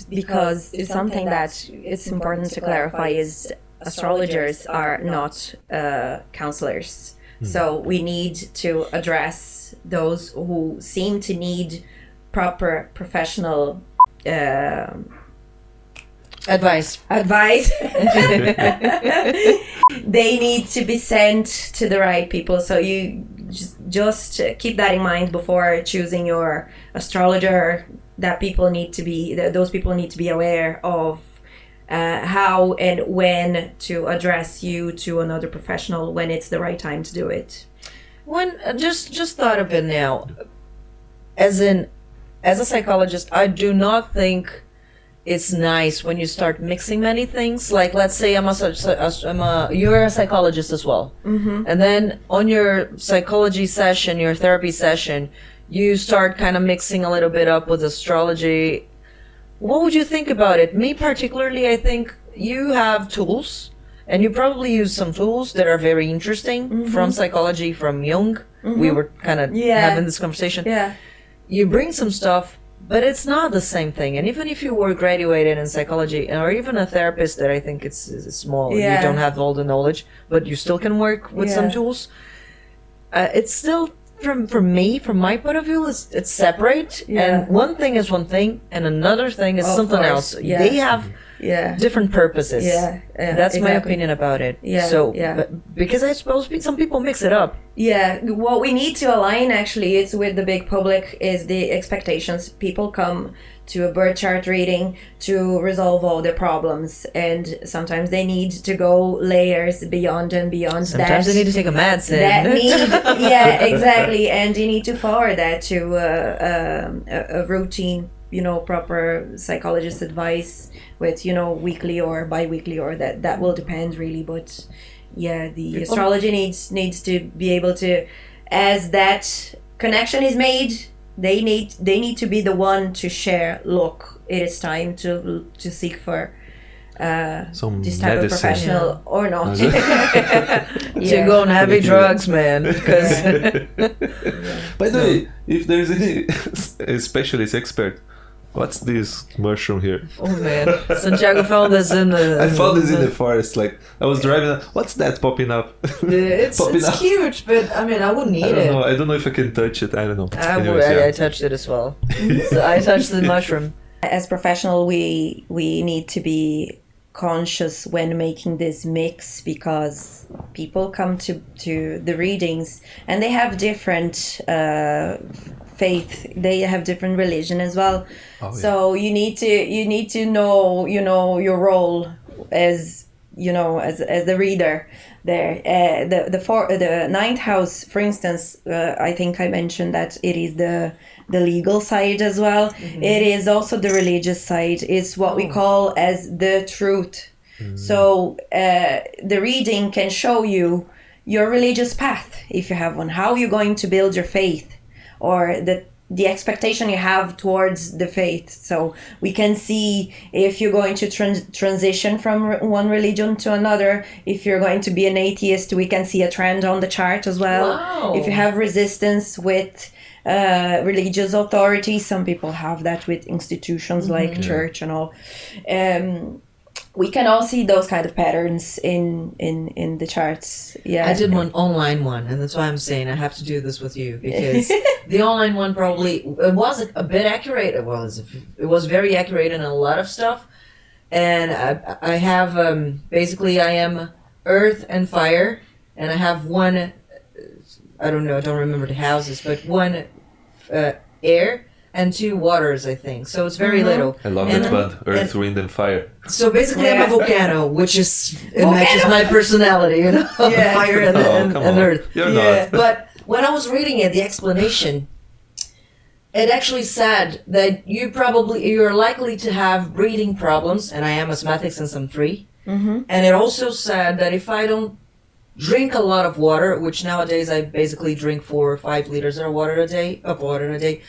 because it's something that it's important to clarify is astrologers are not counselors. So we need to address those who seem to need proper professional advice. They need to be sent to the right people. So you just keep that in mind before choosing your astrologer. Those people need to be aware of how and when to address you to another professional when it's the right time to do it. When just thought of it now, as a psychologist, I do not think it's nice when you start mixing many things. Like, let's say you're a psychologist as well, and then on your psychology session, your therapy session, you start kind of mixing a little bit up with astrology. What would you think about it? Me particularly, I think you have tools, and you probably use some tools that are very interesting from psychology, from Jung. We were kind of having this conversation. Yeah. You bring some stuff, but it's not the same thing. And even if you were graduated in psychology, or even a therapist that I think it's small, you don't have all the knowledge, but you still can work with some tools. It's still, from my point of view, it's separate. And one thing is one thing, and another thing is something else. They have different purposes. That's my opinion about it. Because I suppose some people mix it up. What we need to align actually is with the big public is the expectations. People come to a birth chart reading to resolve all their problems, and sometimes they need to go layers beyond and beyond. Sometimes they need to take a medicine. Exactly, and you need to forward that to a routine, proper psychologist advice with, weekly or bi-weekly, or that will depend really, but the astrology needs to be able to, as that connection is made, they need to be the one to share. Look, it is time to seek for Some this type of medicine. professional or not. To go on heavy drugs, man. Because By the way, if there is any a specialist expert, what's this mushroom here? oh man, Santiago found this in the. I found this in the forest. Like I was driving. What's that popping up? It's Popping up. cute, but I mean, I wouldn't I eat don't know. it. I don't know if I can touch it. I don't know. Anyways, I yeah. touched it as well. So I touched the mushroom. As professional, we need to be conscious when making this mix, because people come to the readings and they have different faith, they have different religion as well. So you need to know your role as as the reader there. The ninth house, for instance, I think I mentioned that it is the legal side as well. It is also the religious side. It's what we call as the truth. So the reading can show you your religious path, if you have one, how you're going to build your faith, or the expectation you have towards the faith. So we can see if you're going to transition from one religion to another. If you're going to be an atheist, we can see a trend on the chart as well. Wow. If you have resistance with religious authority, some people have that with institutions like church and all. We can all see those kind of patterns in the charts. Yeah, I did one online one, and that's why I'm saying I have to do this with you, because the online one probably it was a bit accurate. It was very accurate in a lot of stuff, and I have basically I am earth and fire, and I have one. I don't remember the houses, but one air and 2 waters, I think. So it's very little. I love that band. Earth, Wind, and Fire. So basically, I'm a volcano, which matches my personality, fire and earth. You're not. But when I was reading it, the explanation, it actually said that you're likely to have breathing problems, and I am asthmatic since I'm 3. And it also said that if I don't drink a lot of water, which nowadays I basically drink 4 or 5 liters of water a day,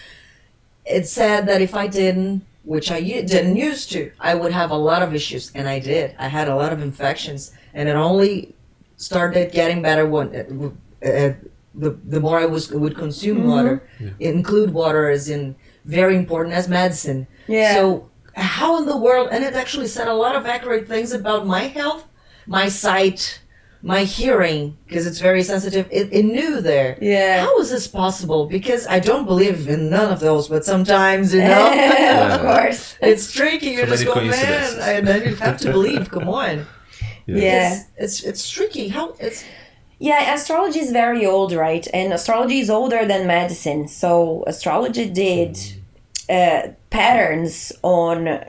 it said that if I didn't, which I didn't used to, I would have a lot of issues, and I did. I had a lot of infections, and it only started getting better when the more I would consume water. Include water as in very important as medicine. Yeah. So how in the world? And it actually said a lot of accurate things about my health, my sight, my hearing, because it's very sensitive. It knew there. Yeah. How is this possible? Because I don't believe in none of those, but sometimes, of course, it's tricky. You So just many go, man, coincidences. and then you have to believe. Come on. Yeah. It's tricky. How it's. Yeah, astrology is very old, right? And astrology is older than medicine. So astrology did patterns on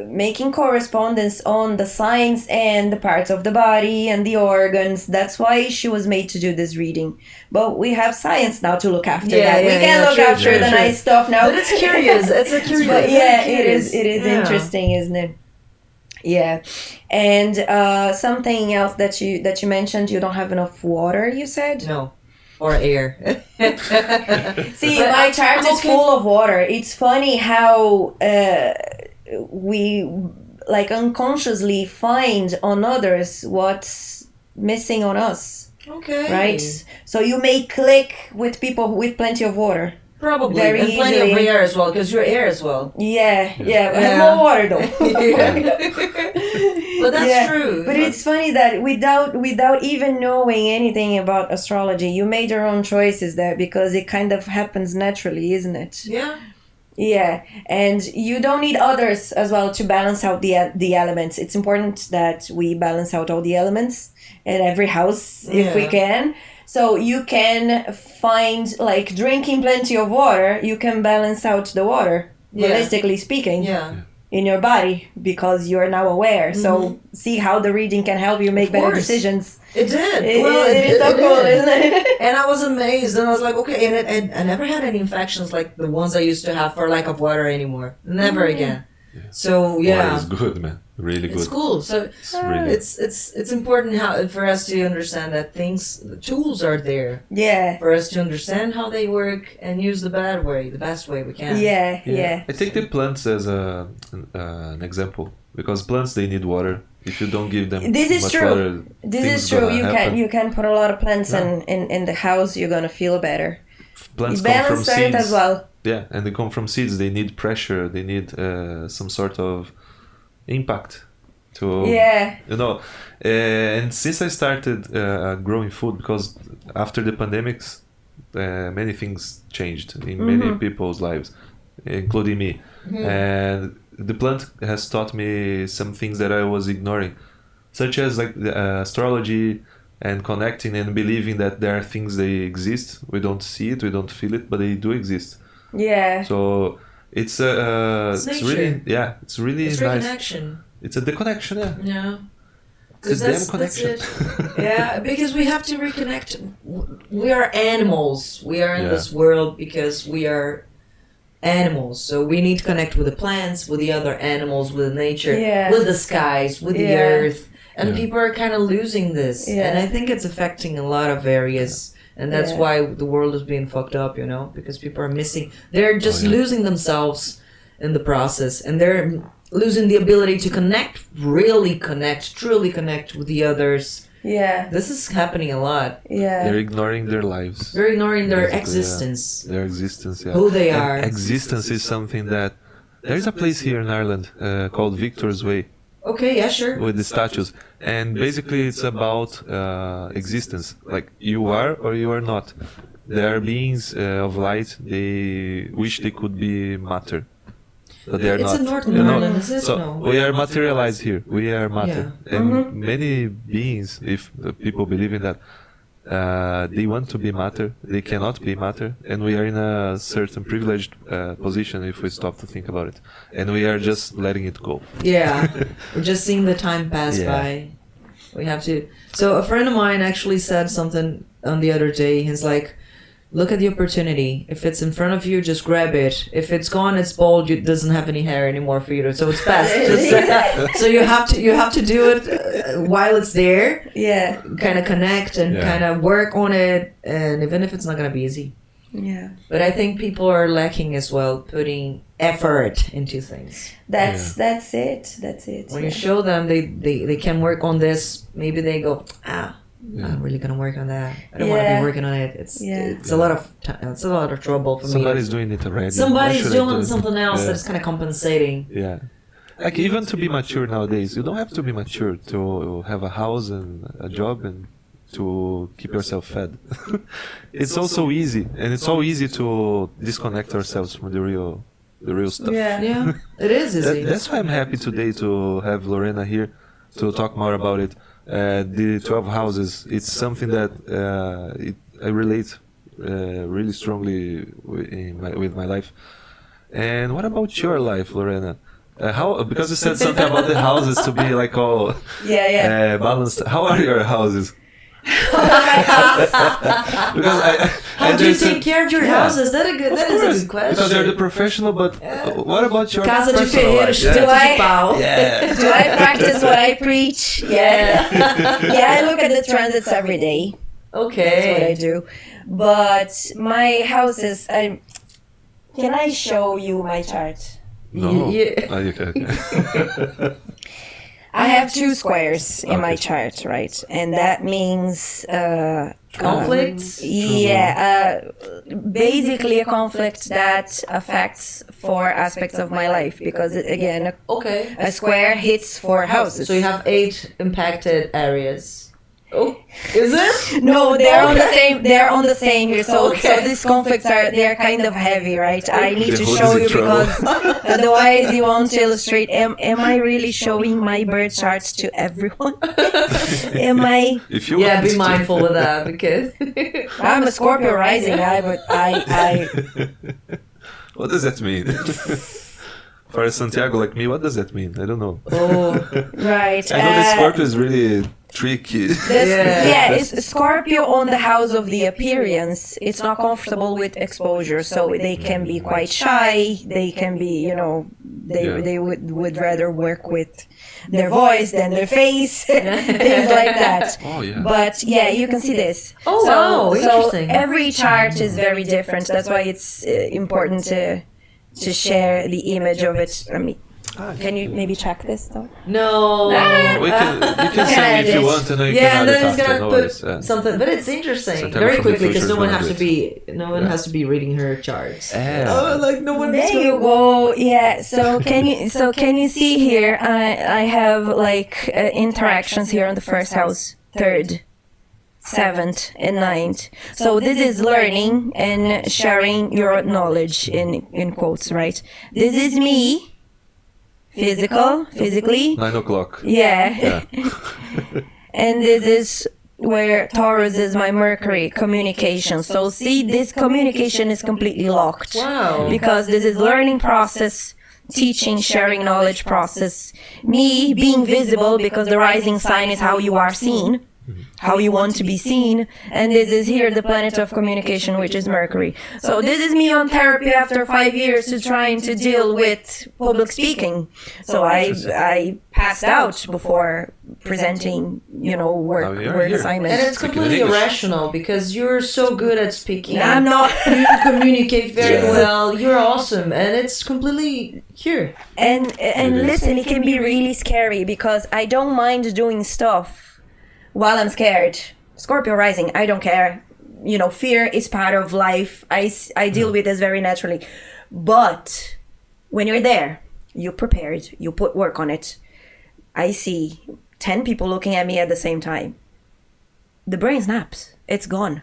making correspondence on the signs and the parts of the body and the organs. That's why she was made to do this reading. But we have science now to look after that. We can look after the nice stuff now. But it's curious. It's a curious. But yeah, it is Yeah. interesting, isn't it? Yeah. And something else that you mentioned, you don't have enough water, you said? No. Or air. See, my chart is full of water. It's funny how we like unconsciously find on others what's missing on us. Okay. Right? So you may click with people with plenty of water. Probably. Very and plenty of easily. air as well, because you're air as well. Yeah. Yeah. More water though. But that's true. But it's funny that without even knowing anything about astrology, you made your own choices there, because it kind of happens naturally, isn't it? Yeah. Yeah, and you don't need others as well to balance out the elements. It's important that we balance out all the elements in every house if we can. So you can find, like, drinking plenty of water, you can balance out the water, realistically speaking, in your body, because you're now aware. So see how the reading can help you make better decisions. It did. It is so cool, isn't it? And I was amazed, and I was like, okay, and I never had any infections like the ones I used to have for lack of water anymore. Never again. So Water yeah, is good, man. Really good. it's cool. So really. it's important for us to understand that the tools are there Yeah. for us to understand how they work and use the best way we can. Yeah. I take the plants as an example because plants they need water. If you don't give them This is much true. water, This things is true. gonna happen. You can put a lot of plants in the house. You're gonna feel better. Plants You come from balance diet seeds. as well. Yeah, and they come from seeds. They need pressure. They need some sort of impact to and since I started growing food, because after the pandemics many things changed in many people's lives, including me, and the plant has taught me some things that I was ignoring, such as like the, astrology and connecting and believing that there are things they exist. We don't see it, we don't feel it, but they do exist. Yeah. So it's really it's really It's nice. reconnection. It's a deconnection, yeah. Yeah. It's a damn connection. Yeah, because we have to reconnect. We are animals. We are in Yeah. this world because we are animals. So we need to connect with the plants, with the other animals, with nature, with the skies, with the earth. And people are kind of losing this. Yeah. And I think it's affecting a lot of areas. And that's why the world is being fucked up, you know, because people are missing. They're just losing themselves in the process. And they're losing the ability to connect, really connect, truly connect with the others. Yeah. This is happening a lot. Yeah. They're ignoring their lives. They're ignoring their Basically, existence. Their existence, yeah. Who they And are. existence is something that... There is a place here in Ireland called Victor's Way Okay, yeah, sure. with the statues. And basically it's about existence. Like you are or you are not. There are beings of light. They wish they could be matter. But they are It's not. in Northern you know? Ireland, is it? So No. we are materialized here. We are matter. And many beings, if people believe in that, they want to be matter. They cannot be matter. And we are in a certain privileged position if we stop to think about it. And we are just letting it go. Yeah, we're just seeing the time pass Yeah. by. We have to. So a friend of mine actually said something on the other day. He's like, look at the opportunity. If it's in front of you, just grab it. If it's gone, it's bald. It doesn't have any hair anymore for you. So it's best. So you have to do it while it's there. Yeah. Kind of connect and Yeah. kind of work on it. And even if it's not gonna be easy. Yeah. But I think people are lacking as well, putting effort into things. That's it. That's it. When you show them they can work on this, maybe they go, I'm really gonna work on that. I don't want to be working on it. It's a lot of it's a lot of trouble for Somebody's me. doing it already. Why Somebody's should I do doing it? something else Yeah. that's kind of compensating. Yeah. Like even to be mature nowadays, you don't have to be mature to have a house and a job and to keep yourself fed. It's also easy, and it's so easy to disconnect ourselves from the real stuff. Yeah, it is easy. That's why I'm happy today to have Lorena here to talk more about it. The 12 houses, it's something that I relate really strongly with my life. And what about your life, Lorena? How, because you said something about the houses to be like all balanced. How are your houses? Because How do you take care of your houses? That is a good question. Because you're the professional, but what about your Casa de personal Ferreiro, life? Chuteta de Pau. Yeah. Do I practice what I preach? Yeah. Yeah, I look at the transits every day. Okay. That's what I do. But my house is... can I show you my chart? No. Yeah. Oh, okay. I have 2 squares in my chart, right? And that means... Conflicts? Basically a conflict that affects 4 aspects of my life. Because, again, Okay. a square hits 4 houses. So you have 8 impacted areas. Oh, is it? No, they're on the same. They're on the same here. So, Okay. so these conflicts they're kind of heavy, right? I need The to hood show is in you trouble. because otherwise you won't illustrate. Am I really showing my birth charts to everyone? Am I? If you Yeah, want be to- mindful of that because I'm a Scorpio rising guy, but I What does that mean? For a Santiago like me, what does that mean? I don't know. right. I know the Scorpio is really tricky. It's Scorpio on the house of the appearance. It's not comfortable with exposure, so they can be quite shy. They can be, they would rather work with their voice than their face, things like that. Oh yeah. But you can see this. Oh, wow, interesting. So every chart is very different. That's why it's important to share the image of it. I mean, can you maybe check this though? No. You can send me if you want, and then you can And add then it it's after. gonna No put worries, something, but it's interesting. September Very from the quickly, because future no one is has to gonna be, has to be reading her charts. Yeah. No one. There you go. Yeah. So can you see here? I have like interactions here on the first house, third, seventh, and ninth. So this is learning and sharing your knowledge in quotes, right? This is me. Physically. 9 o'clock. Yeah. And this is where Taurus is my Mercury, communication. So see, this communication is completely locked. Wow. Because this is learning process, teaching, sharing knowledge process. Me being visible, because the rising sign is how you are seen, how you want to be seen. And this is here the planet of communication, which is Mercury. So this is me on therapy after 5 years to trying to deal with public speaking. So I passed out before presenting, work here. assignments. And it's completely irrational because you're so good at speaking. I'm not. You communicate very well. You're awesome, and it's completely here. And listen, it can be really scary because I don't mind doing stuff while I'm scared. Scorpio rising, I don't care. Fear is part of life. I deal with this very naturally. But when you're there, you're prepared, you put work on it. I see 10 people looking at me at the same time. The brain snaps. It's gone.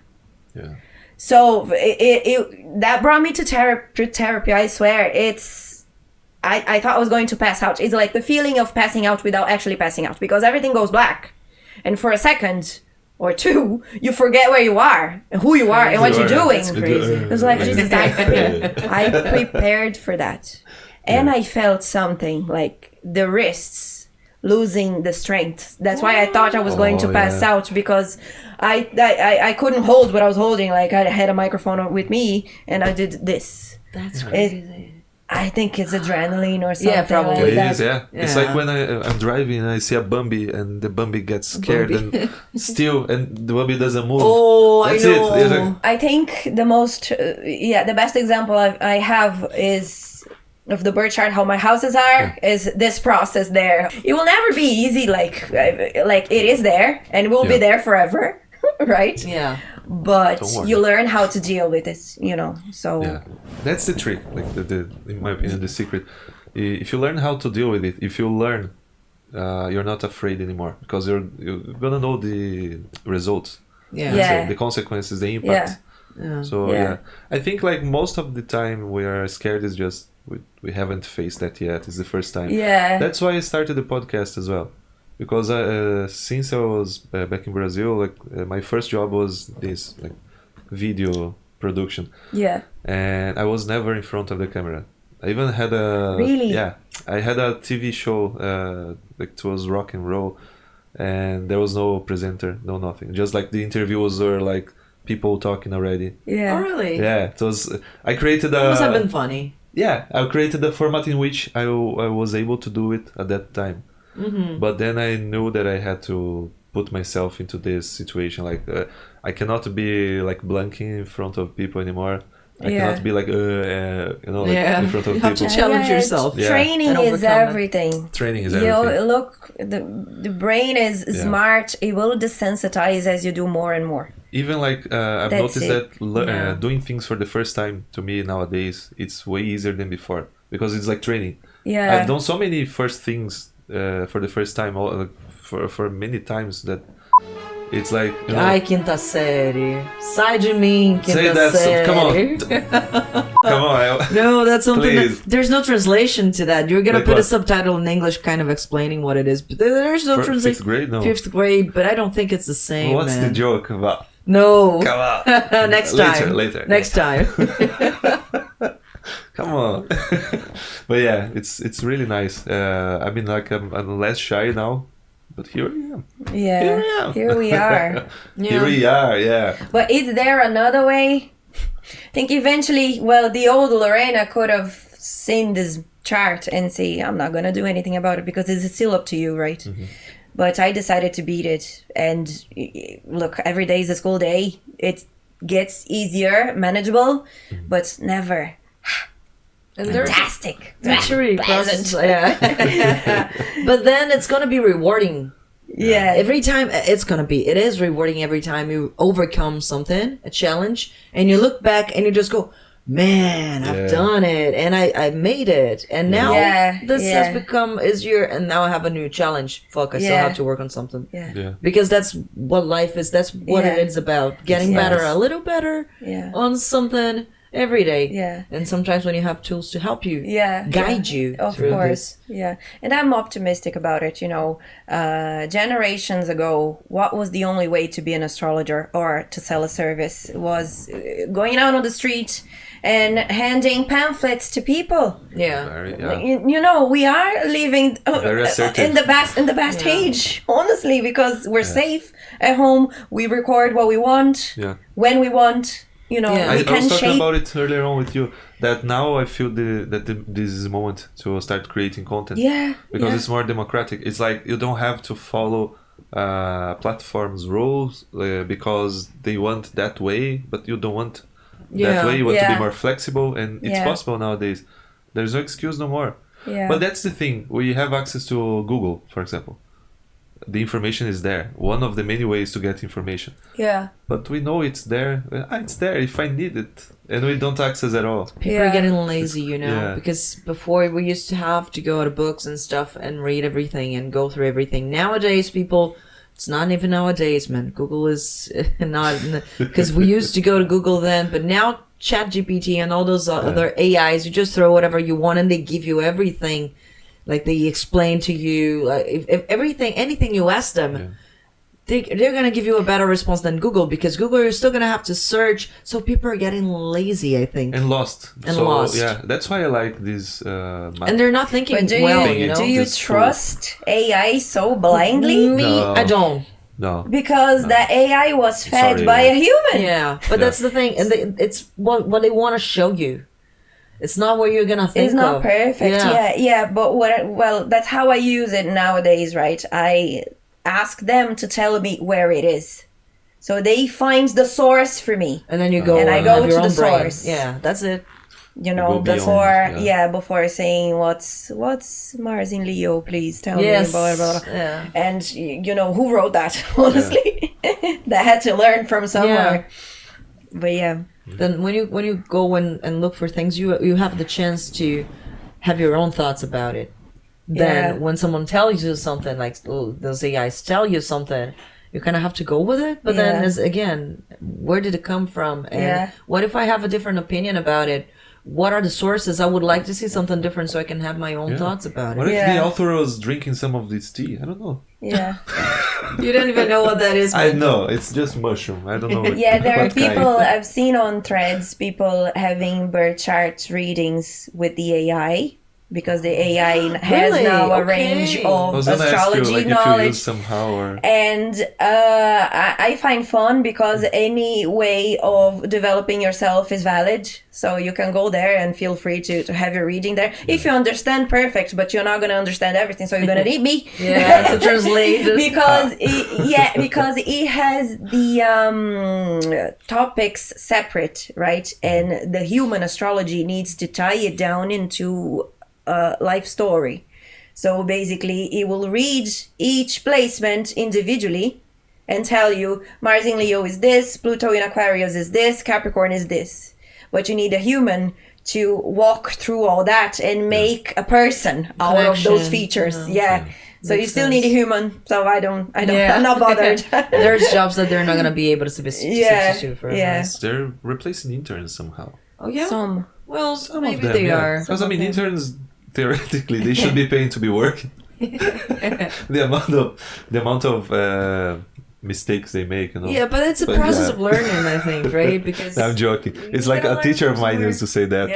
Yeah. So that brought me to therapy. I swear, I thought I was going to pass out. It's like the feeling of passing out without actually passing out, because everything goes black. And for a second or two, you forget where you are, and who you are, and what you're doing. That's crazy. It was like, Jesus, I prepared for that. And I felt something like the wrists losing the strength. That's why I thought I was going to pass out, because I couldn't hold what I was holding. Like, I had a microphone with me, and I did this. That's crazy. I think it's adrenaline or something. Yeah, probably. Like It that. is, yeah. It's like when I'm driving and I see a Bambi and the Bambi gets scared and the Bambi doesn't move. Oh, That's I know. it. It's like, I think the best example I have is of the birth chart, how my houses are, is this process there. It will never be easy, like it is there, and it will be there forever, right? Yeah. But Don't worry. you learn how to deal with it, so... yeah. That's the trick, like in my opinion, the secret. If you learn how to deal with it, if you learn, you're not afraid anymore, because you're gonna know the results. Yeah. So the consequences, the impact. Yeah. So I think like most of the time we are scared is just we haven't faced that yet. It's the first time. Yeah. That's why I started the podcast as well, because since I was back in Brazil, my first job was this video production. Yeah. And I was never in front of the camera. I even had I had a TV show, it was rock and roll, and there was no presenter, no nothing. Just like the interviews were like people talking already. Yeah. Oh, really? Yeah, it was. I created a. It must have been funny. Yeah, I created a format in which I was able to do it at that time. Mm-hmm. But then I knew that I had to put myself into this situation. I cannot be blanking in front of people anymore. I cannot be in front of You have to people. challenge yourself. Yeah. Training And is overcome it. everything. Training is everything. Look, the brain is smart. It will desensitize as you do more and more. Even I've That's noticed it. that doing things for the first time, to me nowadays, it's way easier than before, because it's like training. Yeah. I've done so many first things for the first time, for many times, that it's like, Ai, quinta série. Sai de mim, say quinta that. série. Come on. Come on. No, that's something Please. that there's no translation to that. You're gonna Like put a what? subtitle in English kind of explaining what it is, but there's no translation. Fifth grade, no. Fifth grade, but I don't think it's the same. What's man. the joke about? No. Come on. Next time. Later. Next time. Come on. But yeah, it's really nice. I mean, I'm less shy now, But here I am. Yeah. Here I am. Here we are. Here we are, yeah. But is there another way? I think eventually, well, the old Lorena could have seen this chart and say, I'm not going to do anything about it because it's still up to you, right? But I decided to beat it. And look, every day is a school day. It gets easier, manageable, but never fantastic. Maturity process. Pleasant. Yeah. But then it's gonna be rewarding. Yeah. Every time it is rewarding every time you overcome something, a challenge, and you look back and you just go, man, I've done it and I made it. And now this has become easier and now I have a new challenge. Fuck, I still have to work on something. Yeah. Because that's what life is. That's what it is about. Getting better, a little better on something every day. Yeah. And sometimes when you have tools to help you, guide you. Of course. Yeah. And I'm optimistic about it. Generations ago, what was the only way to be an astrologer or to sell a service was going out on the street and handing pamphlets to people. We are living in the best age, honestly, because we're safe at home. We record what we want when we want. We I can was talking shape. about it earlier on with you that now I feel this is the moment to start creating content. Because it's more democratic. It's like you don't have to follow platforms' rules because they want that way, but you don't want that way. You want to be more flexible, and it's possible nowadays. There's no excuse no more. But that's the thing. We have access to Google, for example. The information is there. One of the many ways to get information. But we know it's there. It's there if I need it. And we don't access at all. People are getting lazy, because before we used to have to go to books and stuff and read everything and go through everything. Nowadays, people, it's not even nowadays, man. Google is not, because we used to go to Google then, but now ChatGPT and all those other AIs, you just throw whatever you want and they give you everything. Like they explain to you, like if anything you ask them, they're gonna give you a better response than Google, because Google you're still gonna have to search. So people are getting lazy, I think, and lost. Yeah, that's why I like this. And they're not thinking do you trust AI so blindly? Me, I don't. No, because the AI was fed by a human. Yeah, but that's the thing, and it's what they want to show you. It's not what you're gonna think of. It's not perfect. But that's how I use it nowadays, right? I ask them to tell me where it is, so they find the source for me, and then you go and I go to the source. Yeah, that's it. Before saying what's Mars in Leo, please tell me. Blah, blah, blah. Yeah. And who wrote that? Honestly, that had to learn from somewhere. But then when you go and look for things, you have the chance to have your own thoughts about it. Then when someone tells you something, like those AIs tell you something, you kind of have to go with it. But then again, where did it come from? And what if I have a different opinion about it? What are the sources? I would like to see something different so I can have my own thoughts about it. What if the author was drinking some of this tea? I don't know. Yeah. You don't even know what that is. I know. It's just mushroom. I don't know. There are people I've seen on threads, people having birth chart readings with the AI. Because the AI has now a range of astrology knowledge. Somehow and I find fun because any way of developing yourself is valid. So you can go there and feel free to have your reading there. If you understand, perfect, but you're not going to understand everything, so you're going to need me. To translate. because it has the topics separate, right? And the human astrology needs to tie it down into life story. So basically it will read each placement individually and tell you Mars in Leo is this, Pluto in Aquarius is this, Capricorn is this. But you need a human to walk through all that and make a person out of those features. So you still need a human. So I'm not bothered. There's jobs that they're not going to be able to substitute for us. They're replacing interns somehow. Oh yeah? Some maybe of them, they are. Because interns, theoretically, they should be paying to be working. the amount of mistakes they make, you know. Yeah, but it's a process of learning, I think, right? Because I'm joking. It's like a teacher of mine used to say that.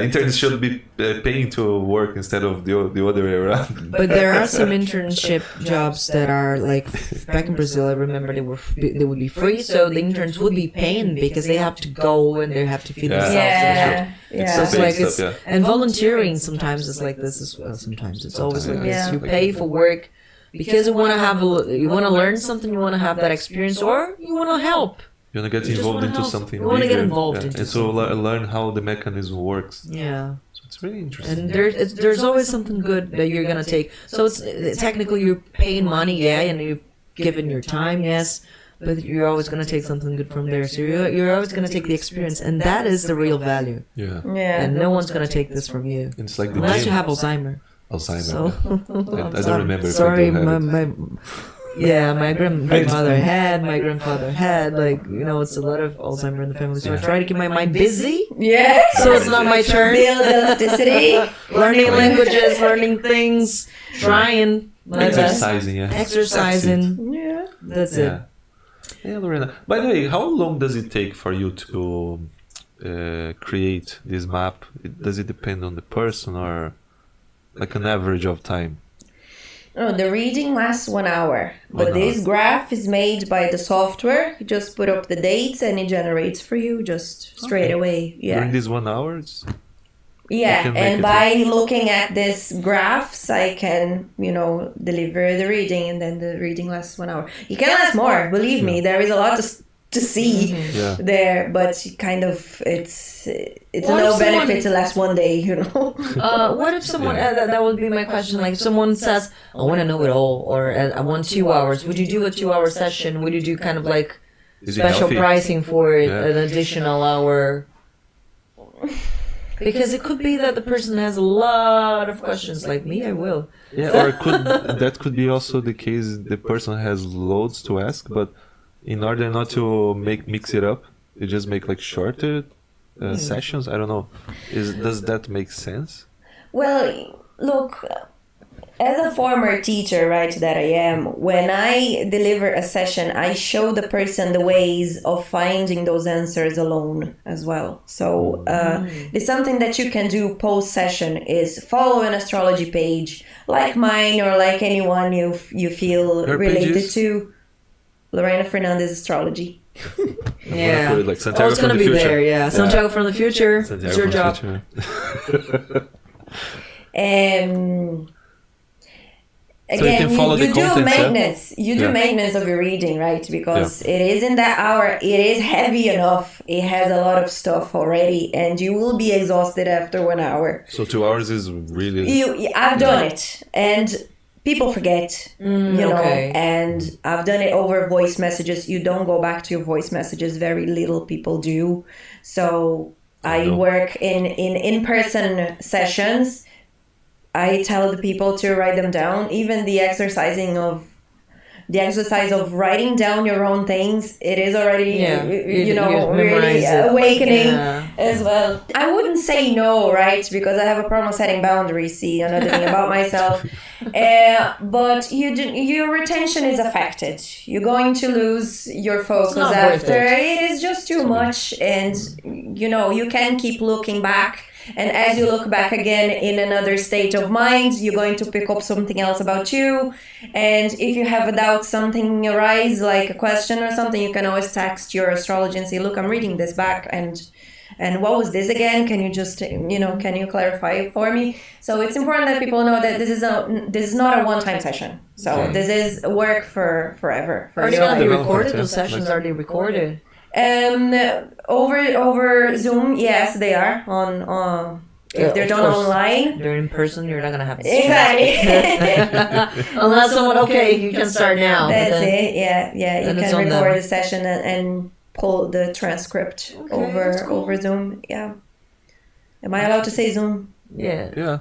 Interns should be paying to work instead of the other way around. But there are some internship jobs that are like back in Brazil. I remember they would be free, so the interns would be paying because they have to go and they have to feed themselves. So it's like and volunteering sometimes is like this as well. Sometimes it's always like this. You pay for work. Because you want to learn something, you want to have that experience, or you want to help. You want to get involved into something. You want to get involved into something. And so learn how the mechanism works. Yeah. So it's really interesting. And there's always something good that you're going to take. So it's technically you're paying money, and you're giving your time, yes, but you're always going to take something good from there. So you're always going to take the experience, and that is the real value. Yeah. And no one's going to take this from you. It's like unless you have Alzheimer. So, I don't remember. Sorry, my grandmother had, my grandfather had, like, it's a lot of Alzheimer in the family. So I try to keep my mind busy. Yeah. So it's not my turn. Build elasticity. Learning languages, learning things, trying. Exercising. Yeah. That's it. Yeah, Lorena. By the way, how long does it take for you to create this map? Does it depend on the person or like an average of time? No, the reading lasts 1 hour, but this graph is made by the software. You just put up the dates and it generates for you just straight away. Yeah. During these 1 hour? And by looking at these graphs, I can, deliver the reading, and then the reading lasts 1 hour. It can last more, believe me. There is a lot to see there, but kind of it's no benefit to last 1 day, What if someone that would be my question, like if someone says I want to know it all, or I want 2 hours, would you do a 2 hour session? Would you do kind of like special pricing for it, an additional hour? Because it could be that the person has a lot of questions, like me, I will. Yeah, or that could be also the case. The person has loads to ask, but in order not to mix it up, you just make like shorter sessions. I don't know. Does that make sense? Well, look, as a former teacher, right, that I am, when I deliver a session, I show the person the ways of finding those answers alone as well. So it's something that you can do post-session is follow an astrology page like mine or like anyone you feel related to. Lorena Fernandes Astrology. Like Santiago it's going to be future. There, yeah. Santiago from the future. It's your job. Again, you do maintenance. You do maintenance of your reading, right? Because it is in that hour. It is heavy enough. It has a lot of stuff already, and you will be exhausted after 1 hour. So 2 hours is really. I've done it, and people forget, and I've done it over voice messages. You don't go back to your voice messages. Very little people do. So I work in-person sessions. I tell the people to write them down. Even the exercise of writing down your own things, it is already, really awakening as well. I wouldn't say no, right? Because I have a problem setting boundaries, see, another thing about myself. But your retention is affected. You're going to lose your focus after. It is just too much. And, you can keep looking back. And as you look back again in another state of mind, you're going to pick up something else about you. And if you have a doubt, something arises, like a question or something, you can always text your astrologer and say, look, I'm reading this back. And what was this again? Can you just, can you clarify it for me? So it's important that people know that this is not a one-time session. So this is work for forever. Are they going to be recorded? Those sessions, are they recorded? Over Zoom, yes, they are on. If they're done online, they're in person. You're not gonna have it. Exactly. Unless someone, you can start now. That's it. Yeah. You can record the session and pull the transcript over Zoom. Yeah. Am I allowed to say Zoom? Yeah.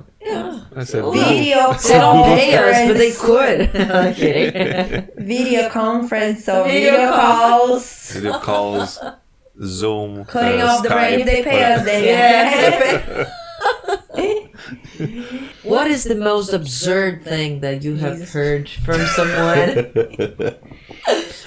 I said video. They don't pay us, but they could. I'm kidding. Video conference, so video calls. Video calls, Zoom. Cutting off the brain. If they pay us, then What is the most absurd thing that you have heard from someone?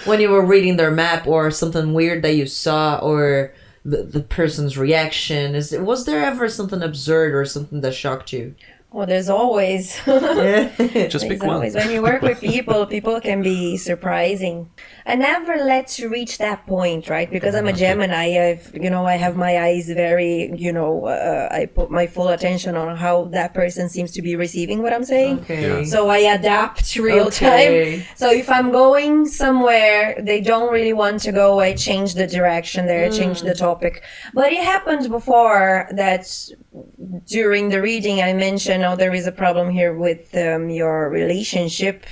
when you were reading their map or something weird that you saw or the person's reaction? Was there ever something absurd or something that shocked you? Well, there's always. Just pick There's one. always. When you work with people can be surprising. I never let to reach that point, right? Because I'm a Gemini. I have my eyes very, I put my full attention on how that person seems to be receiving what I'm saying. Okay. Yeah. So I adapt real time. So if I'm going somewhere they don't really want to go, I change the direction there, I change the topic. But it happened before that during the reading I mentioned, there is a problem here with your relationship.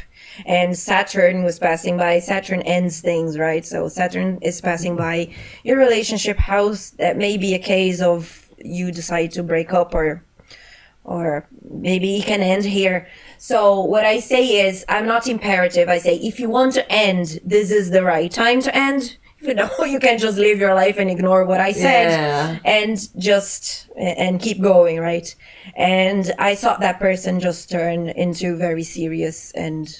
And Saturn was passing by. Saturn ends things, right? So Saturn is passing by your relationship house. That may be a case of you decide to break up or maybe it can end here. So what I say is, I'm not imperative. I say, if you want to end, this is the right time to end. You can just live your life and ignore what I said and keep going, right? And I saw that person just turn into very serious and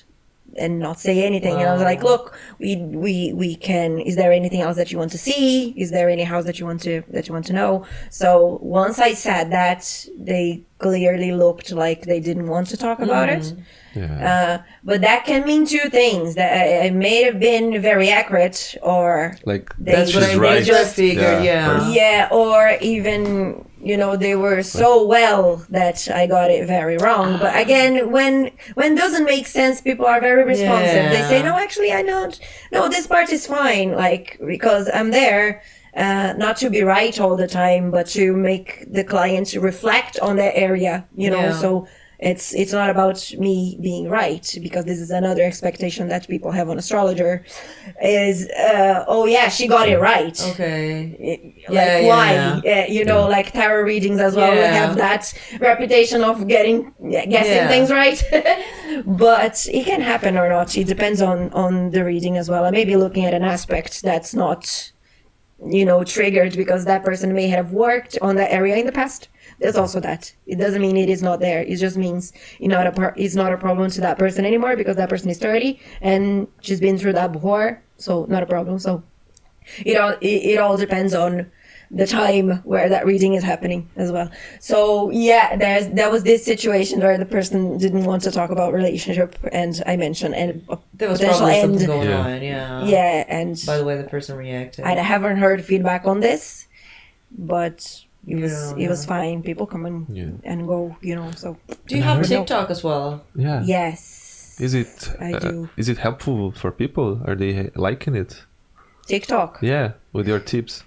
not say anything. And I was like, look, we can, is there anything else that you want to see? Is there any house that you want to know? So once I said that, they clearly looked like they didn't want to talk about it. Yeah. But that can mean two things. That it may have been very accurate, or Like That's what she's I right. just figured, yeah. or even they were so well that I got it very wrong. But again, when doesn't make sense, people are very responsive. They say, no, actually, I don't. No, this part is fine. Like, because I'm there. Not to be right all the time, but to make the client reflect on that area, so it's not about me being right, because this is another expectation that people have on Astrologer is, she got it right. Okay. Why? Like tarot readings as well have that reputation of guessing things right. But it can happen or not. It depends on the reading as well. I may be looking at an aspect that's not triggered because that person may have worked on that area in the past. There's also that. It doesn't mean it is not there. It just means it's not a problem to that person anymore because that person is 30 and she's been through that before. So not a problem. So it all depends on the time where that reading is happening as well. So there was this situation where the person didn't want to talk about relationship, and I mentioned and There was potential probably end. something going Yeah. on, yeah. Yeah, and By the way the person reacted. I haven't heard feedback on this, but it Yeah. was fine. People come and go, So Do you have TikTok as well? Yeah. yes, Is it I do. is it helpful for people? Are they liking it? TikTok. Yeah, with your tips.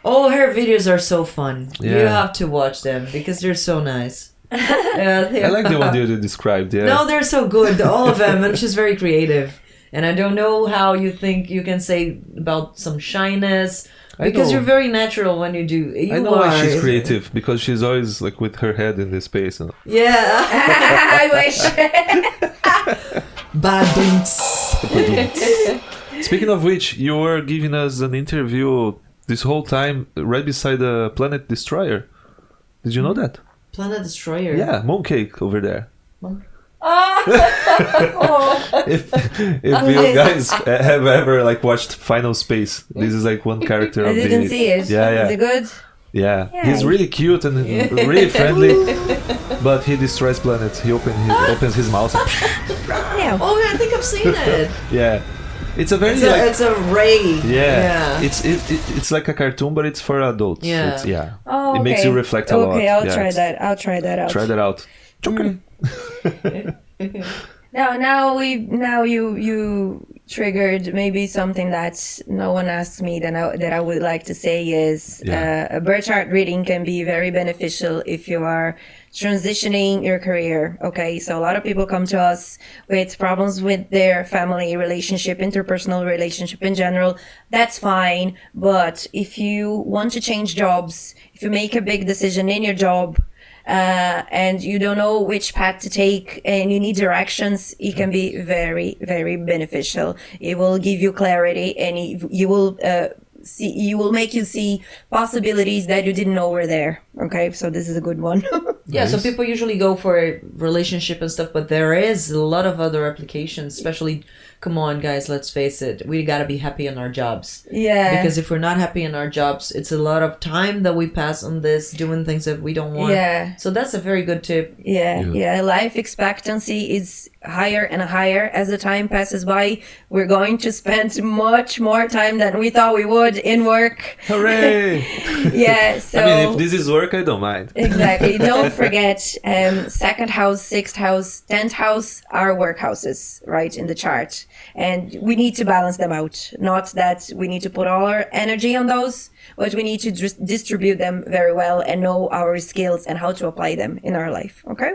Oh, her videos are so fun. You Yeah. have to watch them because they're so nice. I like the one you described. Yeah. No, they're so good, all of them, and she's very creative. And I don't know how you think you can say about some shyness, because know. you're very natural when you do. I know why she's creative, because she's always like with her head in this space. Yeah. I wish. Badunts. Speaking of which, you were giving us an interview this whole time right beside the Planet Destroyer. Did you know that? Planet Destroyer. Yeah, Mooncake over there. If you guys have ever watched Final Space, this is one character I of the. didn't see it. Yeah. Is it good? Yeah, Yeah. he's really cute and really friendly, but he destroys planets. He opens his mouth. And Yeah. Oh, I think I've seen it. yeah, it's a very It's a ray. yeah. It's like a cartoon, but it's for adults. Yeah. It's, yeah. Oh, It makes you reflect a lot. Okay, I'll Yeah, try it's- that. I'll try that out. Try that out. Now you triggered maybe something that no one asked me that I would like to say is a birth chart reading can be very beneficial if you are transitioning your career. Okay, so a lot of people come to us with problems with their family relationship, interpersonal relationship in general. That's fine, but if you want to change jobs, if you make a big decision in your job, and you don't know which path to take and you need directions, it can be very, very beneficial. It will give you clarity, and you will make you see possibilities that you didn't know were there. Okay, so this is a good one. Yeah, so Nice. people usually go for a relationship and stuff, but there is a lot of other applications, especially, come on, guys, let's face it, we gotta be happy in our jobs. Yeah. Because if we're not happy in our jobs, it's a lot of time that we pass on this, doing things that we don't want. Yeah. So that's a very good tip. Yeah. Life expectancy is higher and higher as the time passes by. We're going to spend much more time than we thought we would in work. Hooray! Yeah, so I mean, if this is work, I don't mind. exactly. Don't forget, second house, sixth house, 10th house are work houses, right, in the chart. And we need to balance them out. Not that we need to put all our energy on those, but we need to distribute them very well and know our skills and how to apply them in our life. Okay?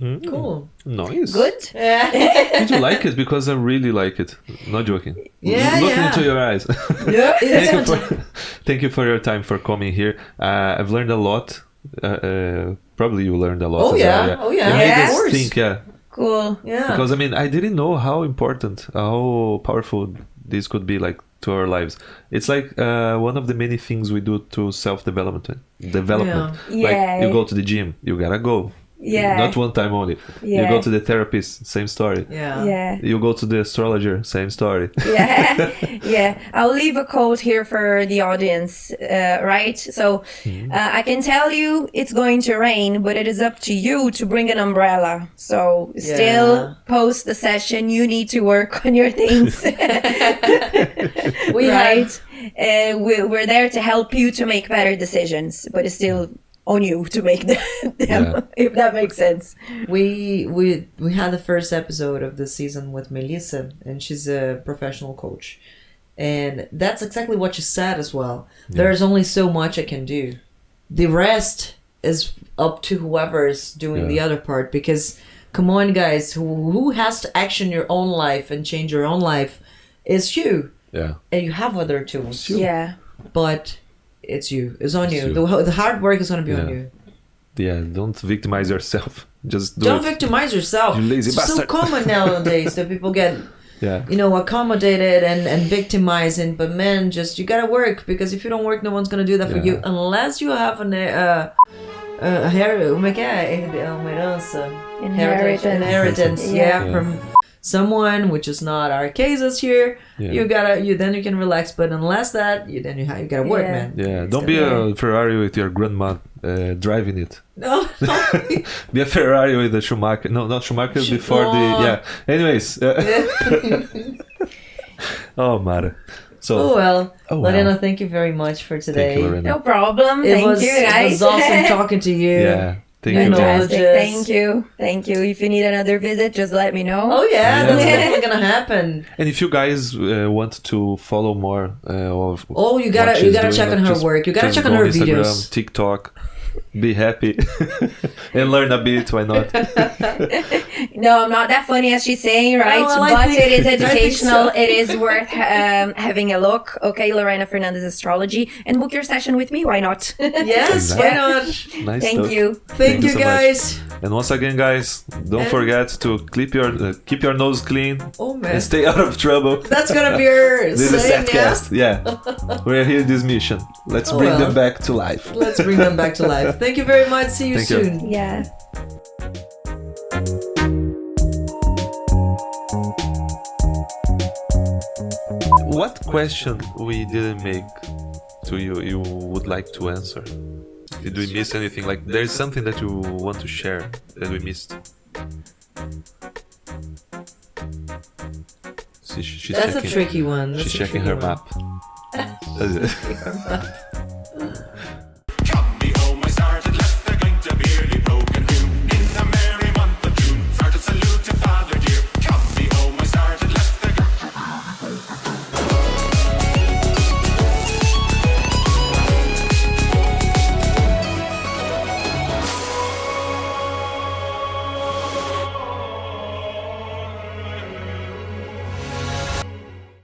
Cool. Nice. Good? Did you like it? Because I really like it. Not joking. Yeah, Looking yeah. into your eyes. Yeah, it's Thank you fantastic. thank you for your time for coming here. I've learned a lot. Probably you learned a lot. Oh, as yeah. well, Oh, yeah. It made Yeah. us Of course. think, yeah. Cool. Yeah. Because I mean, I didn't know how important, how powerful this could be, like to our lives. It's like one of the many things we do to self-development. Development. Yeah. Like you go to the gym, you gotta go. Yeah. Not one time only. You Yeah. go to the therapist, same story. Yeah. Yeah. You go to the astrologer, same story. Yeah, yeah. I'll leave a quote here for the audience, right? So I can tell you it's going to rain, but it is up to you to bring an umbrella. So still post the session, you need to work on your things. Right? We're there to help you to make better decisions, but it's still on you to make them, if that makes sense. We had the first episode of this season with Melissa, and she's a professional coach, and that's exactly what she said as well. There's only so much I can do. The rest is up to whoever is doing the other part, because come on, guys, who has to action your own life and change your own life is you. Yeah. And you have other tools. Yeah. But it's you. It's on you. you. The hard work is going to be on you. Yeah, don't victimize yourself. Just Don't do it. victimize yourself. You lazy it's bastard. so common nowadays that people get, Yeah. accommodated and victimizing. But man, just you gotta work, because if you don't work, no one's gonna do that for you unless you have uma herança. Inheritance. Yeah, from someone, which is not our cases here. Yeah. Then you can relax. But unless that, you gotta work, man. Yeah, don't be a Ferrari with your grandma driving it. No. Be a Ferrari with a Schumacher. No, not Schumacher, before the... Yeah, anyways. Oh, Mara. So, Lorena, thank you very much for today. Thank you, Lorena. No problem. It Thank was, you, guys. It was awesome talking to you. Yeah, thank you, guys. Fantastic. Thank you. Thank you. If you need another visit, just let me know. Oh yeah, that's definitely gonna happen. And if you guys want to follow more of you gotta check on her work. You gotta check on her Instagram, videos. TikTok. Be happy and learn a bit. Why not? No, I'm not that funny as she's saying, right? But it is educational. It is worth having a look. Okay, Lorena Fernandes Astrology, and book your session with me. Why not? Yes, why not? Nice Thank stuff. you. Thank you, so guys. much. And once again, guys, don't forget to keep your nose clean and stay out of trouble. That's gonna be your This is saying, Setcast. Yeah, we're here this mission. Let's bring them back to life. Let's bring them back to life. Thank you very much. See you Thank you. soon. Yeah. What question we didn't make to you would like to answer? Did we miss anything? Like, there's something that you want to share that we missed? She's That's checking, a tricky one. She's checking her map.